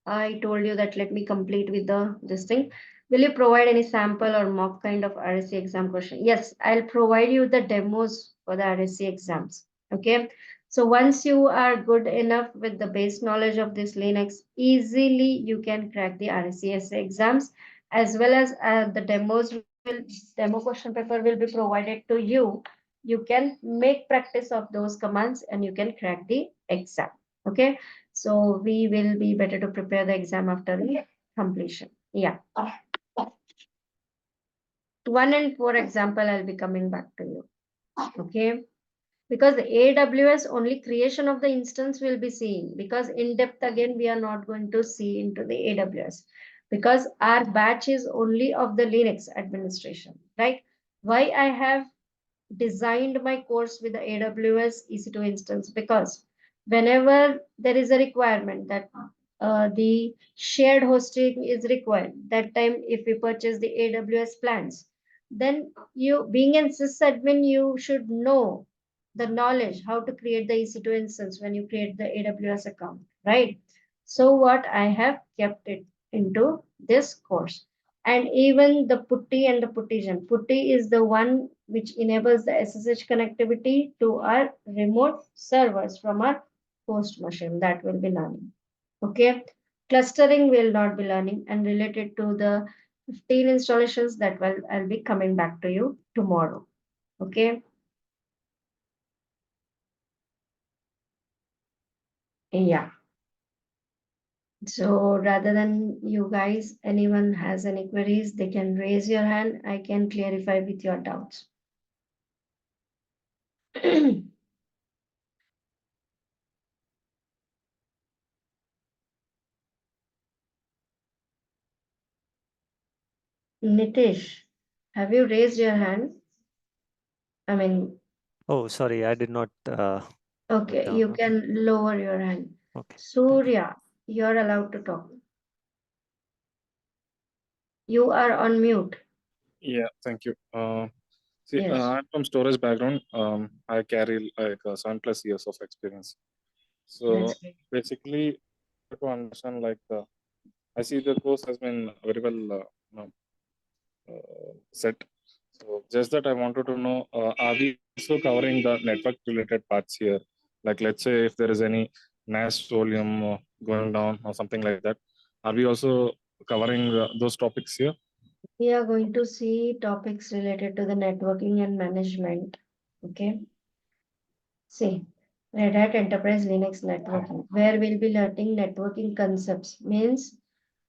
Speaker 1: I told you that let me complete with the this thing. Will you provide any sample or mock kind of RSC exam question? Yes, I'll provide you the demos for the RSC exams. Okay. So once you are good enough with the base knowledge of this Linux, easily you can crack the RHCSA exams as well as the demo question paper will be provided to you. You can make practice of those commands and you can crack the exam. Okay. So we will be better to prepare the exam after the completion. Yeah. 1 and 4 example, I'll be coming back to you. Okay. Because the AWS only creation of the instance will be seeing because in depth again we are not going to see into the AWS because our batch is only of the Linux administration, right? Why I have designed my course with the AWS EC2 instance because whenever there is a requirement that the shared hosting is required, that time if we purchase the AWS plans, then you being an sysadmin, you should know the knowledge how to create the EC2 instance when you create the AWS account, right? So what I have kept it into this course and even the putty and the puttigen. Putty is the one which enables the SSH connectivity to our remote servers from our host machine. That will be learning. Okay. Clustering will not be learning and related to the 15 installations that will I'll be coming back to you tomorrow. Okay. Yeah. So rather than you guys, anyone has any queries, they can raise your hand. I can clarify with your doubts. Nitish, have you raised your hand? I mean,
Speaker 2: Oh, sorry. I did not put
Speaker 1: okay,
Speaker 2: down.
Speaker 1: you
Speaker 2: Okay.
Speaker 1: can lower your hand.
Speaker 2: Okay. Thank you.
Speaker 1: Surya, you're allowed to talk. You are on mute.
Speaker 3: Yeah, thank you. See,
Speaker 1: Yes,
Speaker 3: I'm from storage background. I carry like 7+ years of experience.
Speaker 1: that's
Speaker 3: So
Speaker 1: great.
Speaker 3: basically, to understand, like I see the course has been very well set. So just that I wanted to know, are we also covering the network related parts here? Like let's say if there is any NAS volume going down or something like that, are we also covering those topics here?
Speaker 1: We are going to see topics related to the networking and management. Okay, see. Red Hat Enterprise Linux Networking, where we'll be learning networking concepts, means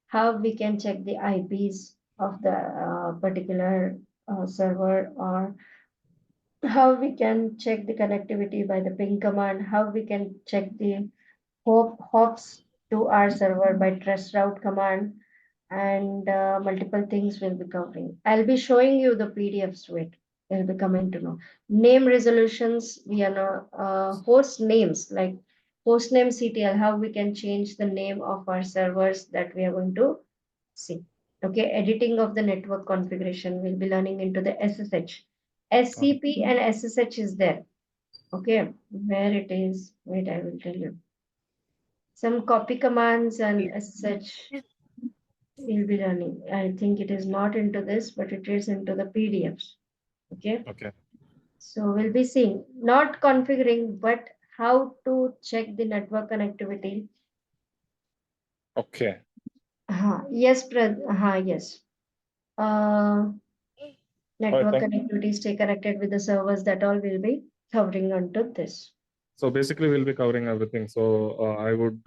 Speaker 1: how we can check the IPs of the particular server, or how we can check the connectivity by the ping command, how we can check the hops to our server by trace route command, and multiple things will be covering. I'll be showing you the PDFs to it. You'll be coming to know. Name resolutions, we are not host names, like host name CTL, how we can change the name of our servers that we are going to see. Okay, editing of the network configuration, we'll be learning into the SSH. SCP and SSH is there. Okay, where it is, wait, I will tell you. Some copy commands and SSH we'll be learning. I think it is not into this, but it is into the PDFs. Okay.
Speaker 3: Okay.
Speaker 1: So we'll be seeing not configuring, but how to check the network connectivity.
Speaker 3: Okay.
Speaker 1: Yes, yes. Uh, network
Speaker 3: Thank you.
Speaker 1: connectivity, stay connected with the servers. That all will be covering onto this.
Speaker 3: So basically, we'll be covering everything. So I would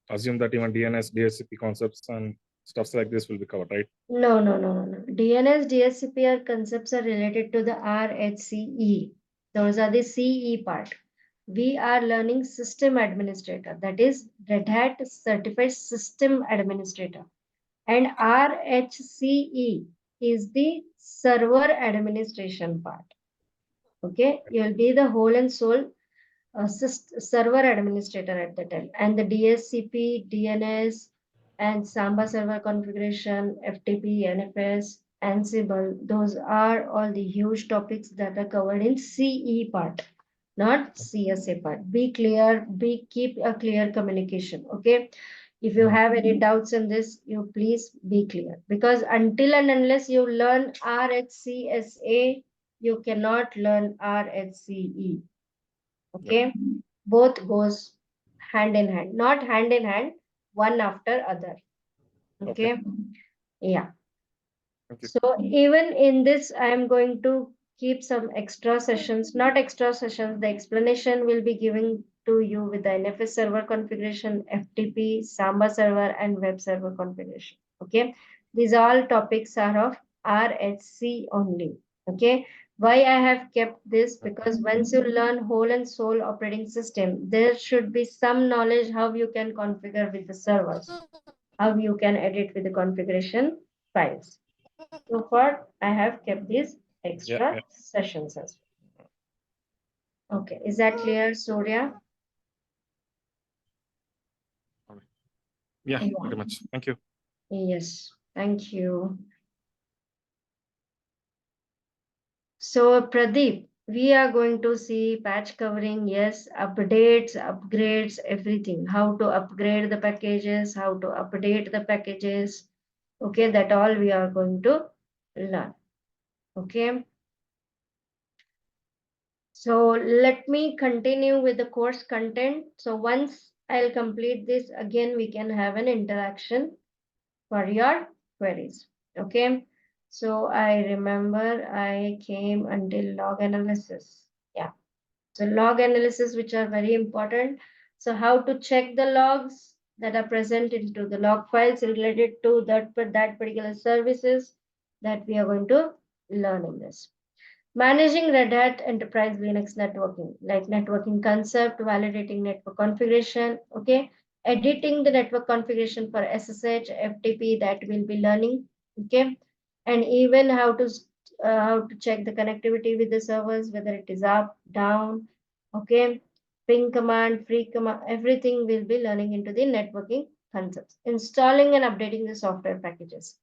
Speaker 3: assume that even DNS, DHCP concepts and stuffs like this will be covered, right?
Speaker 1: No, no, no, no, no. DNS, DSCP concepts are related to the RHCE. Those are the CE part. We are learning system administrator, that is Red Hat Certified System Administrator. And RHCE is the server administration part. Okay, you will be the whole and soul server administrator at the time, and the DSCP, DNS, and Samba server configuration, FTP, NFS, Ansible, those are all the huge topics that are covered in CE part, not CSA part. Be clear, keep a clear communication. Okay. If you have any doubts in this, you please be clear, because until and unless you learn RHCSA, you cannot learn RHCE. Okay, both goes hand in hand, not hand in hand, one after other. Okay, yeah. So even in this, I am going to keep some extra sessions, not extra sessions. The explanation will be giving to you with the NFS server configuration, FTP, Samba server, and web server configuration. Okay, these all topics are of RHC only. Okay, why I have kept this? Because once you learn whole and soul operating system, there should be some knowledge how you can configure with the servers, how you can edit with the configuration files. So far, I have kept these extra sessions as well. Okay, is that clear, Surya?
Speaker 3: Yeah, pretty much. Thank you.
Speaker 1: Yes, thank you. So, Pradeep, we are going to see patch covering, yes, updates, upgrades, everything. How to upgrade the packages, how to update the packages. Okay, that all we are going to learn. Okay. So let me continue with the course content. So once I'll complete this, again, we can have an interaction for your queries. Okay. So I remember I came until log analysis. Yeah. So log analysis, which are very important. So how to check the logs that are present into the log files related to that particular services that we are going to learn in this. Managing Red Hat Enterprise Linux networking, like networking concept, validating network configuration, okay, editing the network configuration for SSH, FTP, that we'll be learning, okay, and even how to check the connectivity with the servers, whether it is up, down, okay, ping command, free command, everything we'll be learning into the networking concepts. Installing and updating the software packages.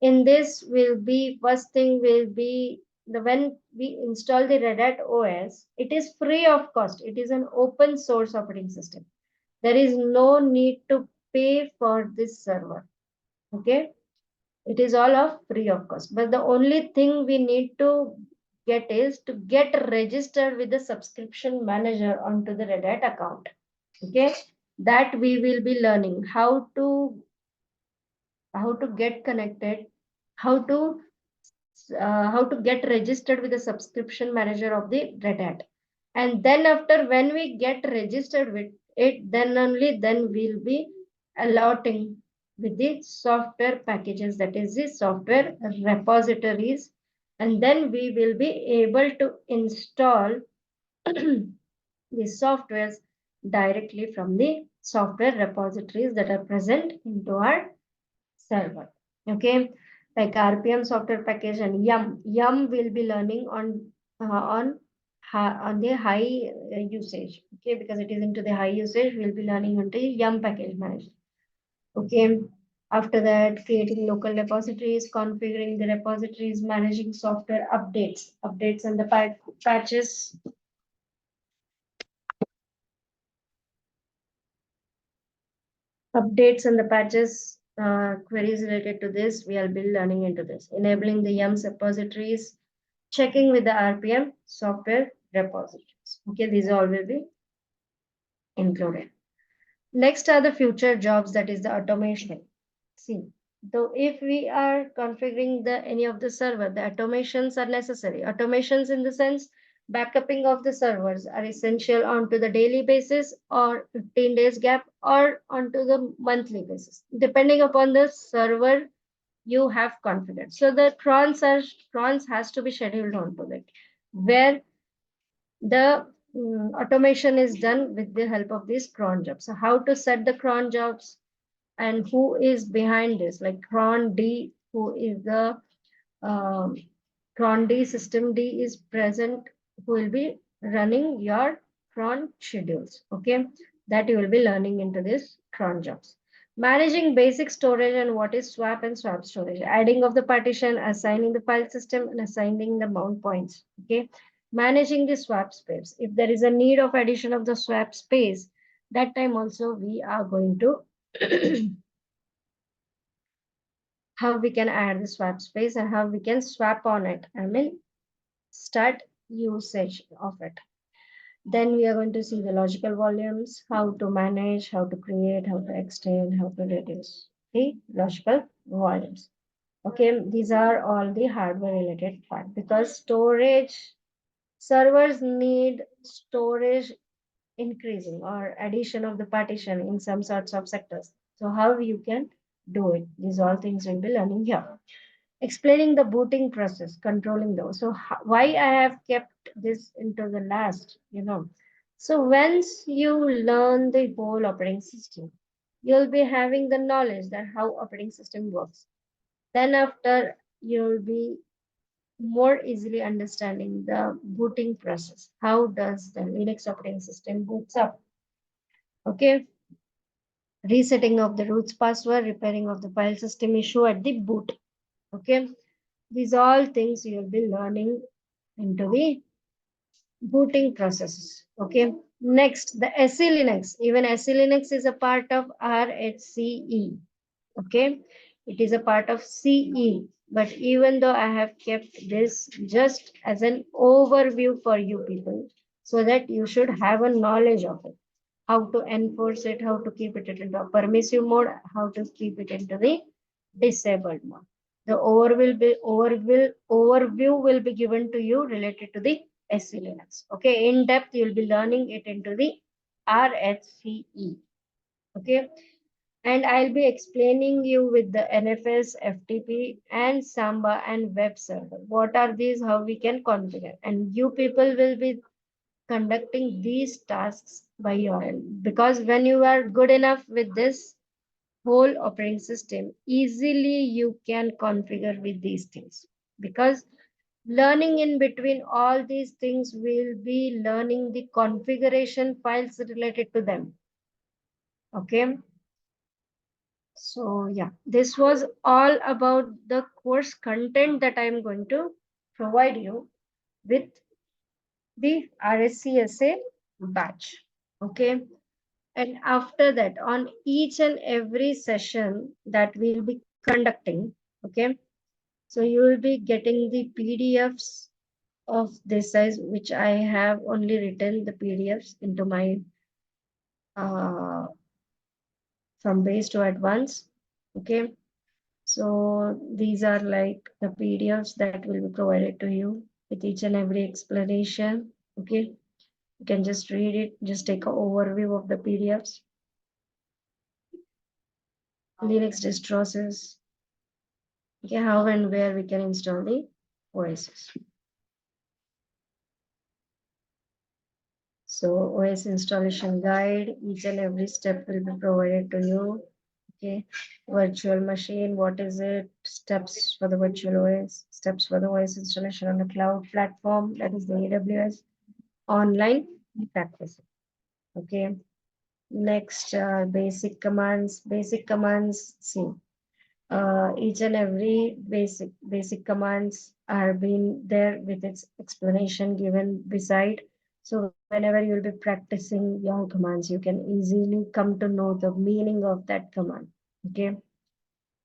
Speaker 1: In this will be, first thing will be when we install the Red Hat OS, it is free of cost. It is an open source operating system. There is no need to pay for this server. Okay. It is all of free of cost. But the only thing we need to get is to get registered with the subscription manager onto the Red Hat account. Okay. That we will be learning how to get connected, how to get registered with the subscription manager of the Red Hat. And then after, when we get registered with it, then only then we'll be allotting with the software packages, that is the software repositories, and then we will be able to install the softwares directly from the software repositories that are present into our server. Okay, like RPM software package and Yum will be learning on the high usage. Okay, because it is into the high usage, we'll be learning onto Yum package manager. Okay, after that, creating local repositories, configuring the repositories, managing software updates and the patches. Updates and the patches, queries related to this, we'll be learning into this. Enabling the Yum repositories, checking with the RPM software repositories. Okay, these all will be included. Next are the future jobs, that is the automation. See, though if we are configuring the any of the server, the automations are necessary. Automations in the sense, backupping of the servers are essential onto the daily basis or 15 days gap or onto the monthly basis, depending upon the server you have configured. So the crons has to be scheduled onto it, where the automation is done with the help of these cron jobs. So how to set the cron jobs and who is behind this, like cron D, who is the um, cron D, system D is present, who will be running your cron schedules. Okay, that you will be learning into this cron jobs. Managing basic storage and what is swap and swap storage, adding of the partition, assigning the file system, and assigning the mount points. Okay, managing the swap space. If there is a need of addition of the swap space, that time also we are going to how we can add the swap space and how we can swap on it. I mean, start usage of it. Then we are going to see the logical volumes, how to manage, how to create, how to extend, how to reduce the logical volumes. Okay, these are all the hardware related part, because storage servers need storage increasing or addition of the partition in some sorts of sectors. So how you can do it, these all things we'll be learning here. Explaining the booting process, controlling those. So why I have kept this into the last, So once you learn the whole operating system, you'll be having the knowledge that how operating system works. Then after, you'll be more easily understanding the booting process. How does the Linux operating system boots up? Okay. Resetting of the root password, repairing of the file system issue at the boot. Okay. These all things you'll be learning into the booting processes. Okay. Next, the SE Linux. Even SE Linux is a part of RHCE. Okay. It is a part of CE. But even though I have kept this just as an overview for you people, so that you should have a knowledge of it, how to enforce it, how to keep it into a permissive mode, how to keep it into the disabled mode. The overview will be given to you related to the SC Linux. Okay, in depth you'll be learning it into the RHCE. Okay, and I'll be explaining you with the NFS, FTP, and Samba and web server. What are these? How we can configure? And you people will be conducting these tasks by your end, because when you are good enough with this whole operating system, easily you can configure with these things, because learning in between all these things will be learning the configuration files related to them. Okay, so yeah, this was all about the course content that I'm going to provide you with the RHCSA batch. Okay, and after that, on each and every session that we'll be conducting, okay, so you will be getting the PDFs of this size, which I have only written the PDFs into my from base to advanced. Okay, so these are like the PDFs that will be provided to you with each and every explanation. Okay, You can just read it, just take an overview of the PDFs. Linux distros, okay, how and where we can install the OSs. So OS installation guide, each and every step will be provided to you. Okay, virtual machine, what is it? Steps for the virtual OS, steps for the OS installation on the cloud platform, that is the AWS, online practice. Okay, next basic commands. Basic commands, see, each and every basic commands are being there with its explanation given beside. So whenever you'll be practicing your commands, you can easily come to know the meaning of that command. Okay,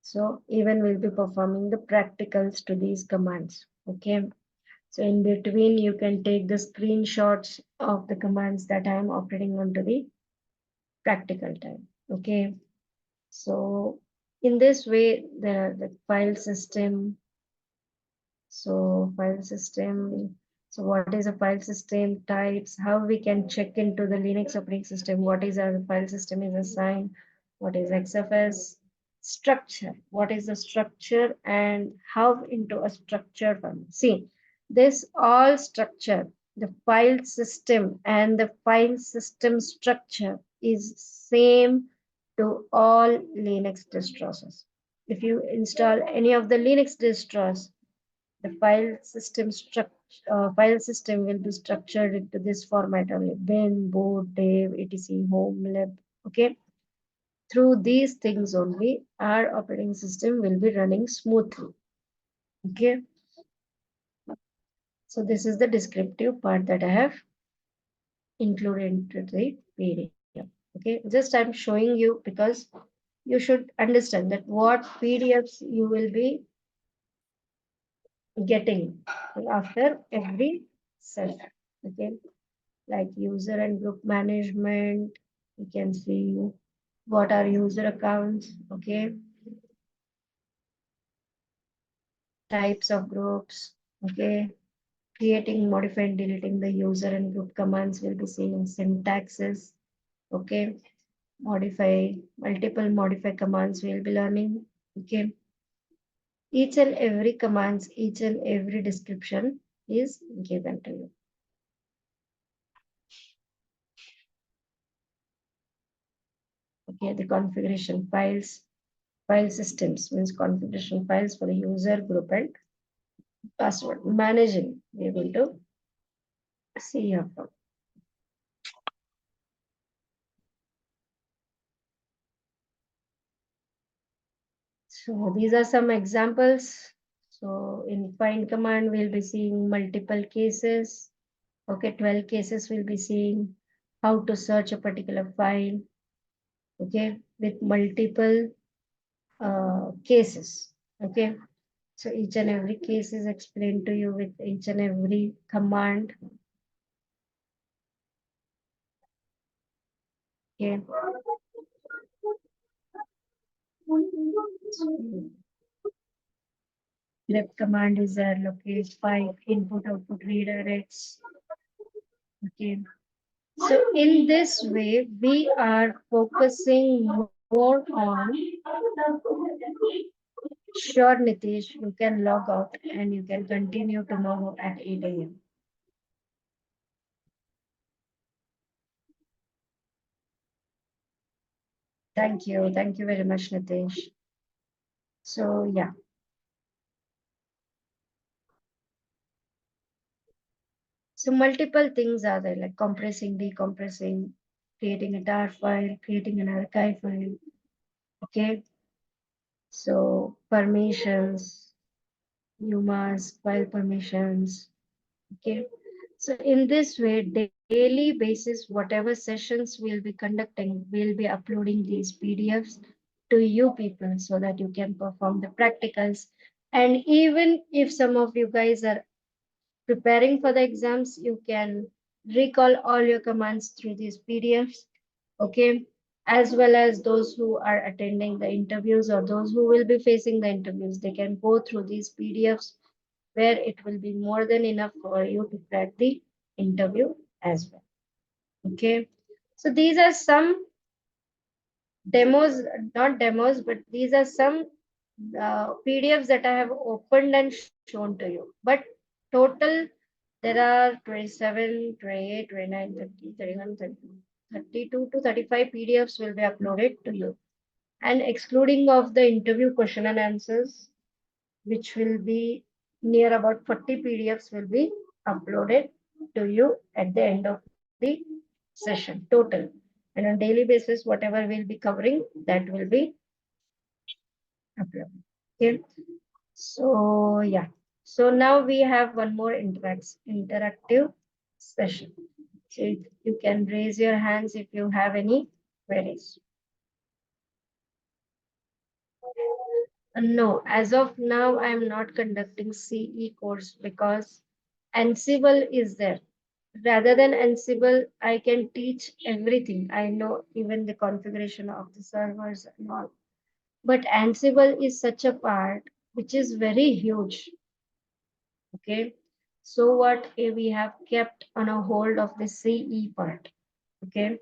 Speaker 1: so even we'll be performing the practicals to these commands. Okay, so in between you can take the screenshots of the commands that I am operating onto the practical time. Okay, so in this way, the file system. So file system. So what is a file system types? How we can check into the Linux operating system? What is our file system is assigned? What is XFS? Structure. What is the structure and how into a structure one? See, this all structure, the file system and the file system structure is same to all Linux distros. If you install any of the Linux distros, the file system will be structured into this format only: bin, boot, dev, etc, home, lib. Okay, through these things only our operating system will be running smoothly. Okay, so this is the descriptive part that I have included into the PDF. Okay, just I'm showing you because you should understand that what PDFs you will be getting after every session. Okay, like user and group management. You can see what are user accounts. Okay, types of groups. Okay, creating, modifying, deleting the user and group commands will be seeing syntaxes. Okay, multiple modify commands we'll be learning. Okay, each and every commands, each and every description is given to you. Okay, the configuration files, file systems means configuration files for the user group and password managing. We're going to see here from. So these are some examples. So in find command, we'll be seeing multiple cases. Okay, 12 cases we'll be seeing how to search a particular file. Okay, with multiple cases. Okay, so each and every case is explained to you with each and every command. Okay. Left command is there, locate file, input, output, redirects. Okay. So in this way, we are focusing more on. Sure, Nitish, you can log out and you can continue tomorrow at 8 a.m. Thank you. Thank you very much, Nitish. So yeah. So multiple things are there, like compressing, decompressing, creating a tar file, creating an archive file. Okay. So permissions, you must file permissions. Okay. So in this way, daily basis, whatever sessions we'll be conducting, we'll be uploading these PDFs to you people so that you can perform the practicals. And even if some of you guys are preparing for the exams, you can recall all your commands through these PDFs. Okay. As well as those who are attending the interviews or those who will be facing the interviews, they can go through these PDFs where it will be more than enough for you to crack the interview as well. Okay, so these are some demos, not demos, but these are some PDFs that I have opened and shown to you. But total, there are 27, 28, 29, 30, 31, 32 to 35 PDFs will be uploaded to you. And excluding of the interview question and answers, which will be near about 40 PDFs will be uploaded to you at the end of the session total. And on daily basis, whatever we'll be covering, that will be uploaded. Okay. So yeah. So now we have one more interactive session. So you can raise your hands if you have any queries. No, as of now, I am not conducting CE course because Ansible is there. Rather than Ansible, I can teach everything. I know even the configuration of the servers and all. But Ansible is such a part which is very huge. Okay. So what we have kept on a hold of the CE part. Okay.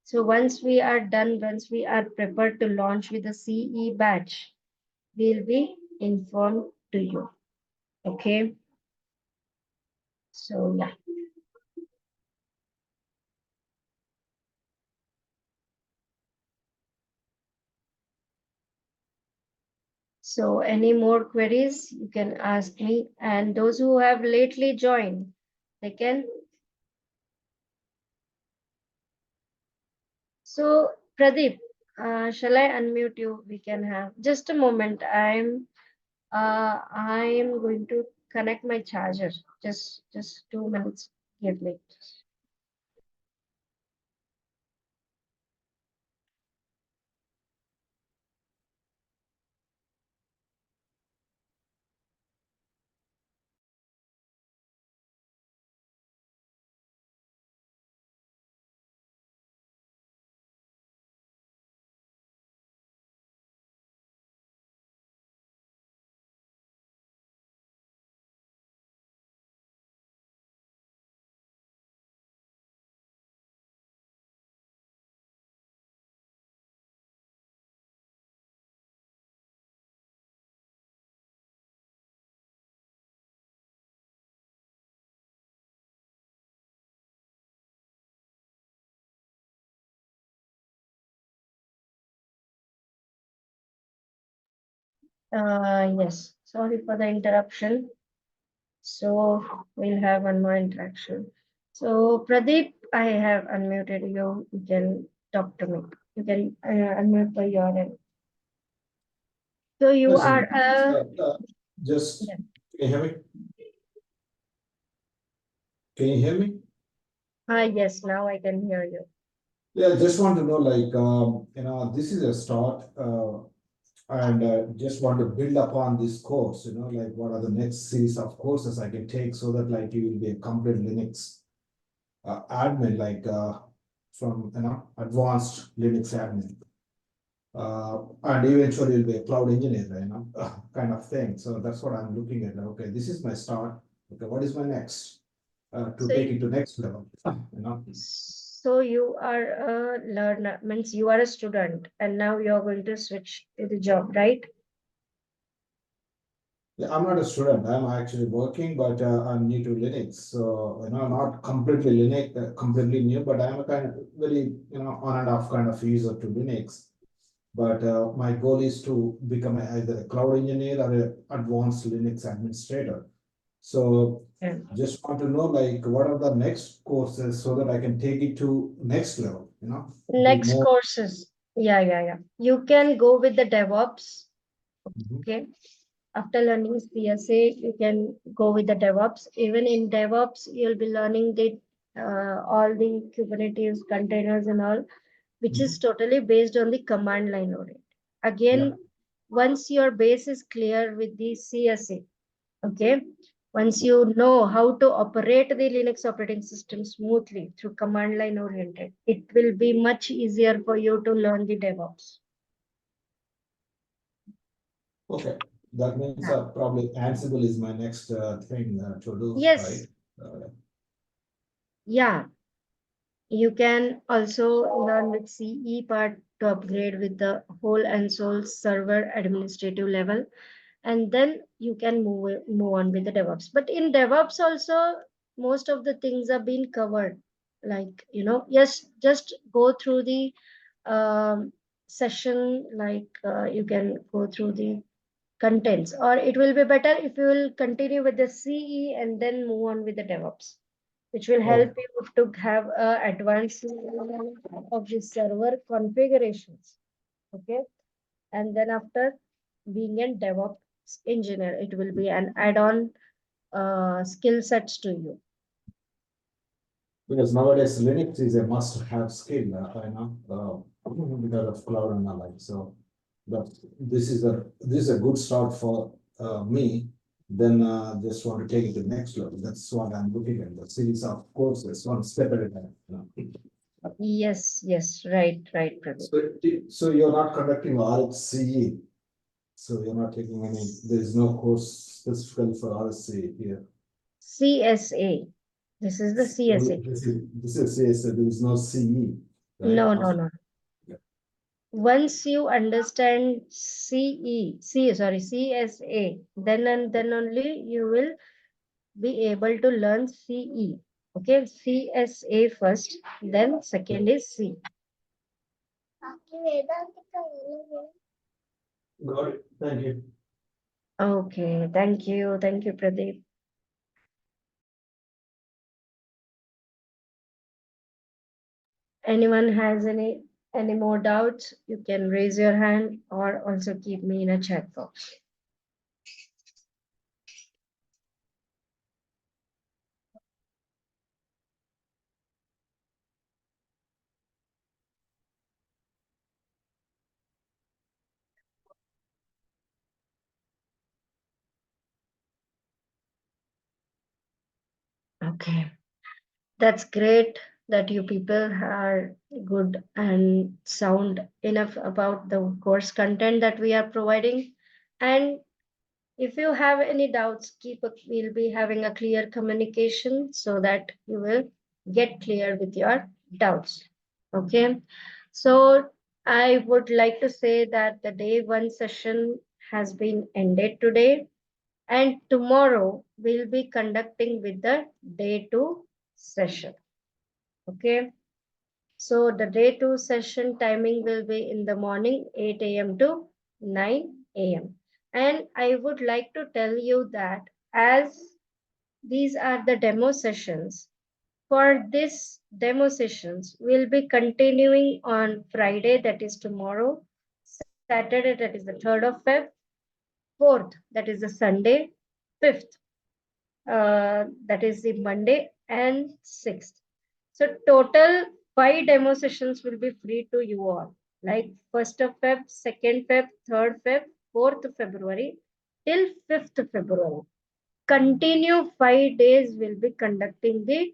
Speaker 1: So once we are done, once we are prepared to launch with the CE batch, we'll be informed to you. Okay. So yeah. So any more queries you can ask me, and those who have lately joined, they can. So Pradeep, shall I unmute you? We can have just a moment. I'm going to connect my charger. Just 2 minutes. Give me. Yes. Sorry for the interruption. So we'll have one more interaction. So Pradeep, I have unmuted you. You can talk to me. You can unmute by your end. So you
Speaker 4: Listen,
Speaker 1: are
Speaker 4: just
Speaker 1: yeah.
Speaker 4: can you hear me? Can you hear me?
Speaker 1: Yes, now I can hear you.
Speaker 4: Yeah, just want to know, like, this is a start, and just want to build upon this course. Like, what are the next series of courses I can take so that, like, you will be a complete Linux admin, like, from advanced Linux admin. And eventually you'll be a cloud engineer, kind of thing. So that's what I'm looking at. Okay, this is my start. Okay, what is my next? To
Speaker 1: So
Speaker 4: take it to next level,
Speaker 1: So you are a learner, means you are a student, and now you are going to switch to the job, right?
Speaker 4: Yeah, I'm not a student. I'm actually working, but I'm new to Linux. So, not completely Linux, completely new, but I'm a kind of very, on and off kind of user to Linux. But my goal is to become either a cloud engineer or an advanced Linux administrator. So
Speaker 1: Yeah.
Speaker 4: just want to know, like, what are the next courses so that I can take it to next level, be
Speaker 1: Next
Speaker 4: more.
Speaker 1: courses. Yeah. You can go with the DevOps.
Speaker 4: Mhm.
Speaker 1: Okay. After learning CSA, you can go with the DevOps. Even in DevOps, you'll be learning the all the Kubernetes containers and all, which is totally based on the command line audit.
Speaker 4: Yeah.
Speaker 1: Again, once your base is clear with the CSA, okay, once you know how to operate the Linux operating system smoothly through command line oriented, it will be much easier for you to learn the DevOps.
Speaker 4: Okay, that means
Speaker 1: Yeah.
Speaker 4: probably Ansible is my next thing to do, right?
Speaker 1: Yes,
Speaker 4: Uh,
Speaker 1: yeah. You can also learn with CE part to upgrade with the whole and soul server administrative level, and then you can move on with the DevOps. But in DevOps also, most of the things are being covered. Like, yes, just go through the session, like you can go through the contents, or it will be better if you will continue with the CE and then move on with the DevOps, which will help
Speaker 4: Oh,
Speaker 1: you to have a advanced of the server configurations. Okay, and then after being a DevOps engineer, it will be an add-on skill sets to you.
Speaker 4: because nowadays Linux is a must-have skill, I know, because of cloud and all that. So, but this is a good start for me. Then just want to take it to the next level. That's what I'm looking at. The series of courses, one step at a time.
Speaker 1: Yes, yes, right, right, Pradeep.
Speaker 4: So you're not conducting RHCE. So you're not taking any. There is no course specifically for RHCE here.
Speaker 1: CSA. This is the CSA.
Speaker 4: This is CSA. There is no CE, right?
Speaker 1: No, no, no.
Speaker 4: Yeah.
Speaker 1: Once you understand CSA, then only you will be able to learn CE. Okay, CSA first, then second is C.
Speaker 4: Got it. Thank you.
Speaker 1: Okay, thank you, Pradeep. Anyone has any more doubts, you can raise your hand or also keep me in a chat box. Okay, that's great that you people are good and sound enough about the course content that we are providing. And if you have any doubts, we'll be having a clear communication so that you will get clear with your doubts. Okay. So I would like to say that the day one session has been ended today, and tomorrow we'll be conducting with the day two session. Okay. So the day two session timing will be in the morning 8 a.m. to 9 a.m. And I would like to tell you that as these are the demo sessions, for this demo sessions, we'll be continuing on Friday, that is tomorrow, Saturday, that is the 3rd of Feb, 4th, that is the Sunday, 5th, that is the Monday, and 6th. So total 5 demo sessions will be free to you all, like 1st of Feb, 2nd Feb, 3rd Feb, 4th February till 5th February. Continue 5 days will be conducting the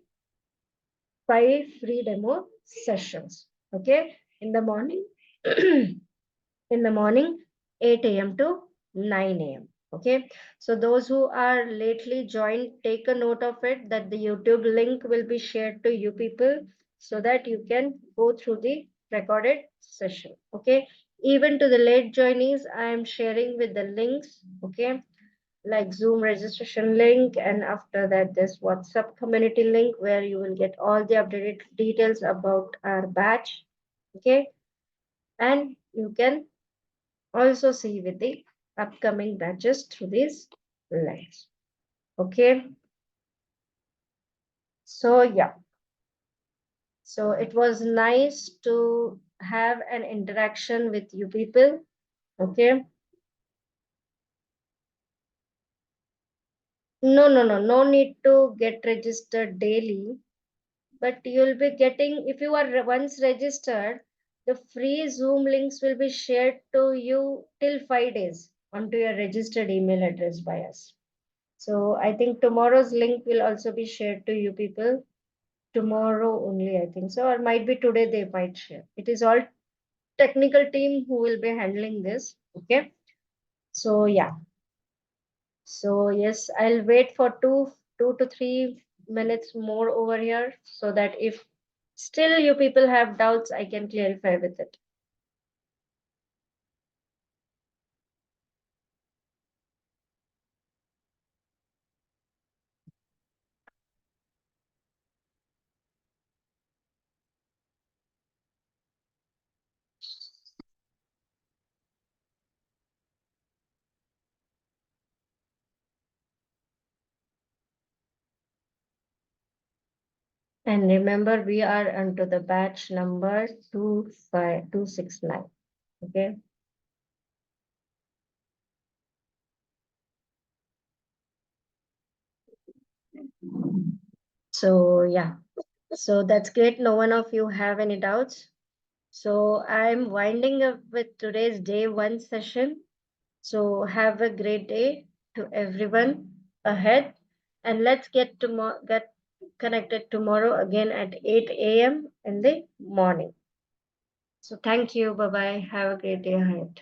Speaker 1: 5 free demo sessions. Okay, in the morning, in the morning, 8 a.m. to 9 a.m. Okay, so those who are lately joined, take a note of it that the YouTube link will be shared to you people so that you can go through the recorded session. Okay, even to the late joinees, I am sharing with the links. Okay, like Zoom registration link, and after that this WhatsApp community link where you will get all the updated details about our batch. Okay, and you can also see with the upcoming batches through these links. Okay, so yeah, so it was nice to have an interaction with you people. Okay, no need to get registered daily, but you'll be getting, if you are once registered, the free Zoom links will be shared to you till 5 days onto your registered email address by us. So I think tomorrow's link will also be shared to you people tomorrow only, I think so, or might be today they might share. It is all technical team who will be handling this. Okay. So yeah. So yes, I'll wait for two to 3 minutes more over here so that if Still, you people have doubts, I can clarify with it. And remember, we are onto the batch number 25269. Okay. So yeah, so that's great. No one of you have any doubts. So I'm winding up with today's day one session. So have a great day to everyone ahead, and let's get connected tomorrow again at 8 a.m. in the morning. So thank you. Bye bye. Have a great day ahead.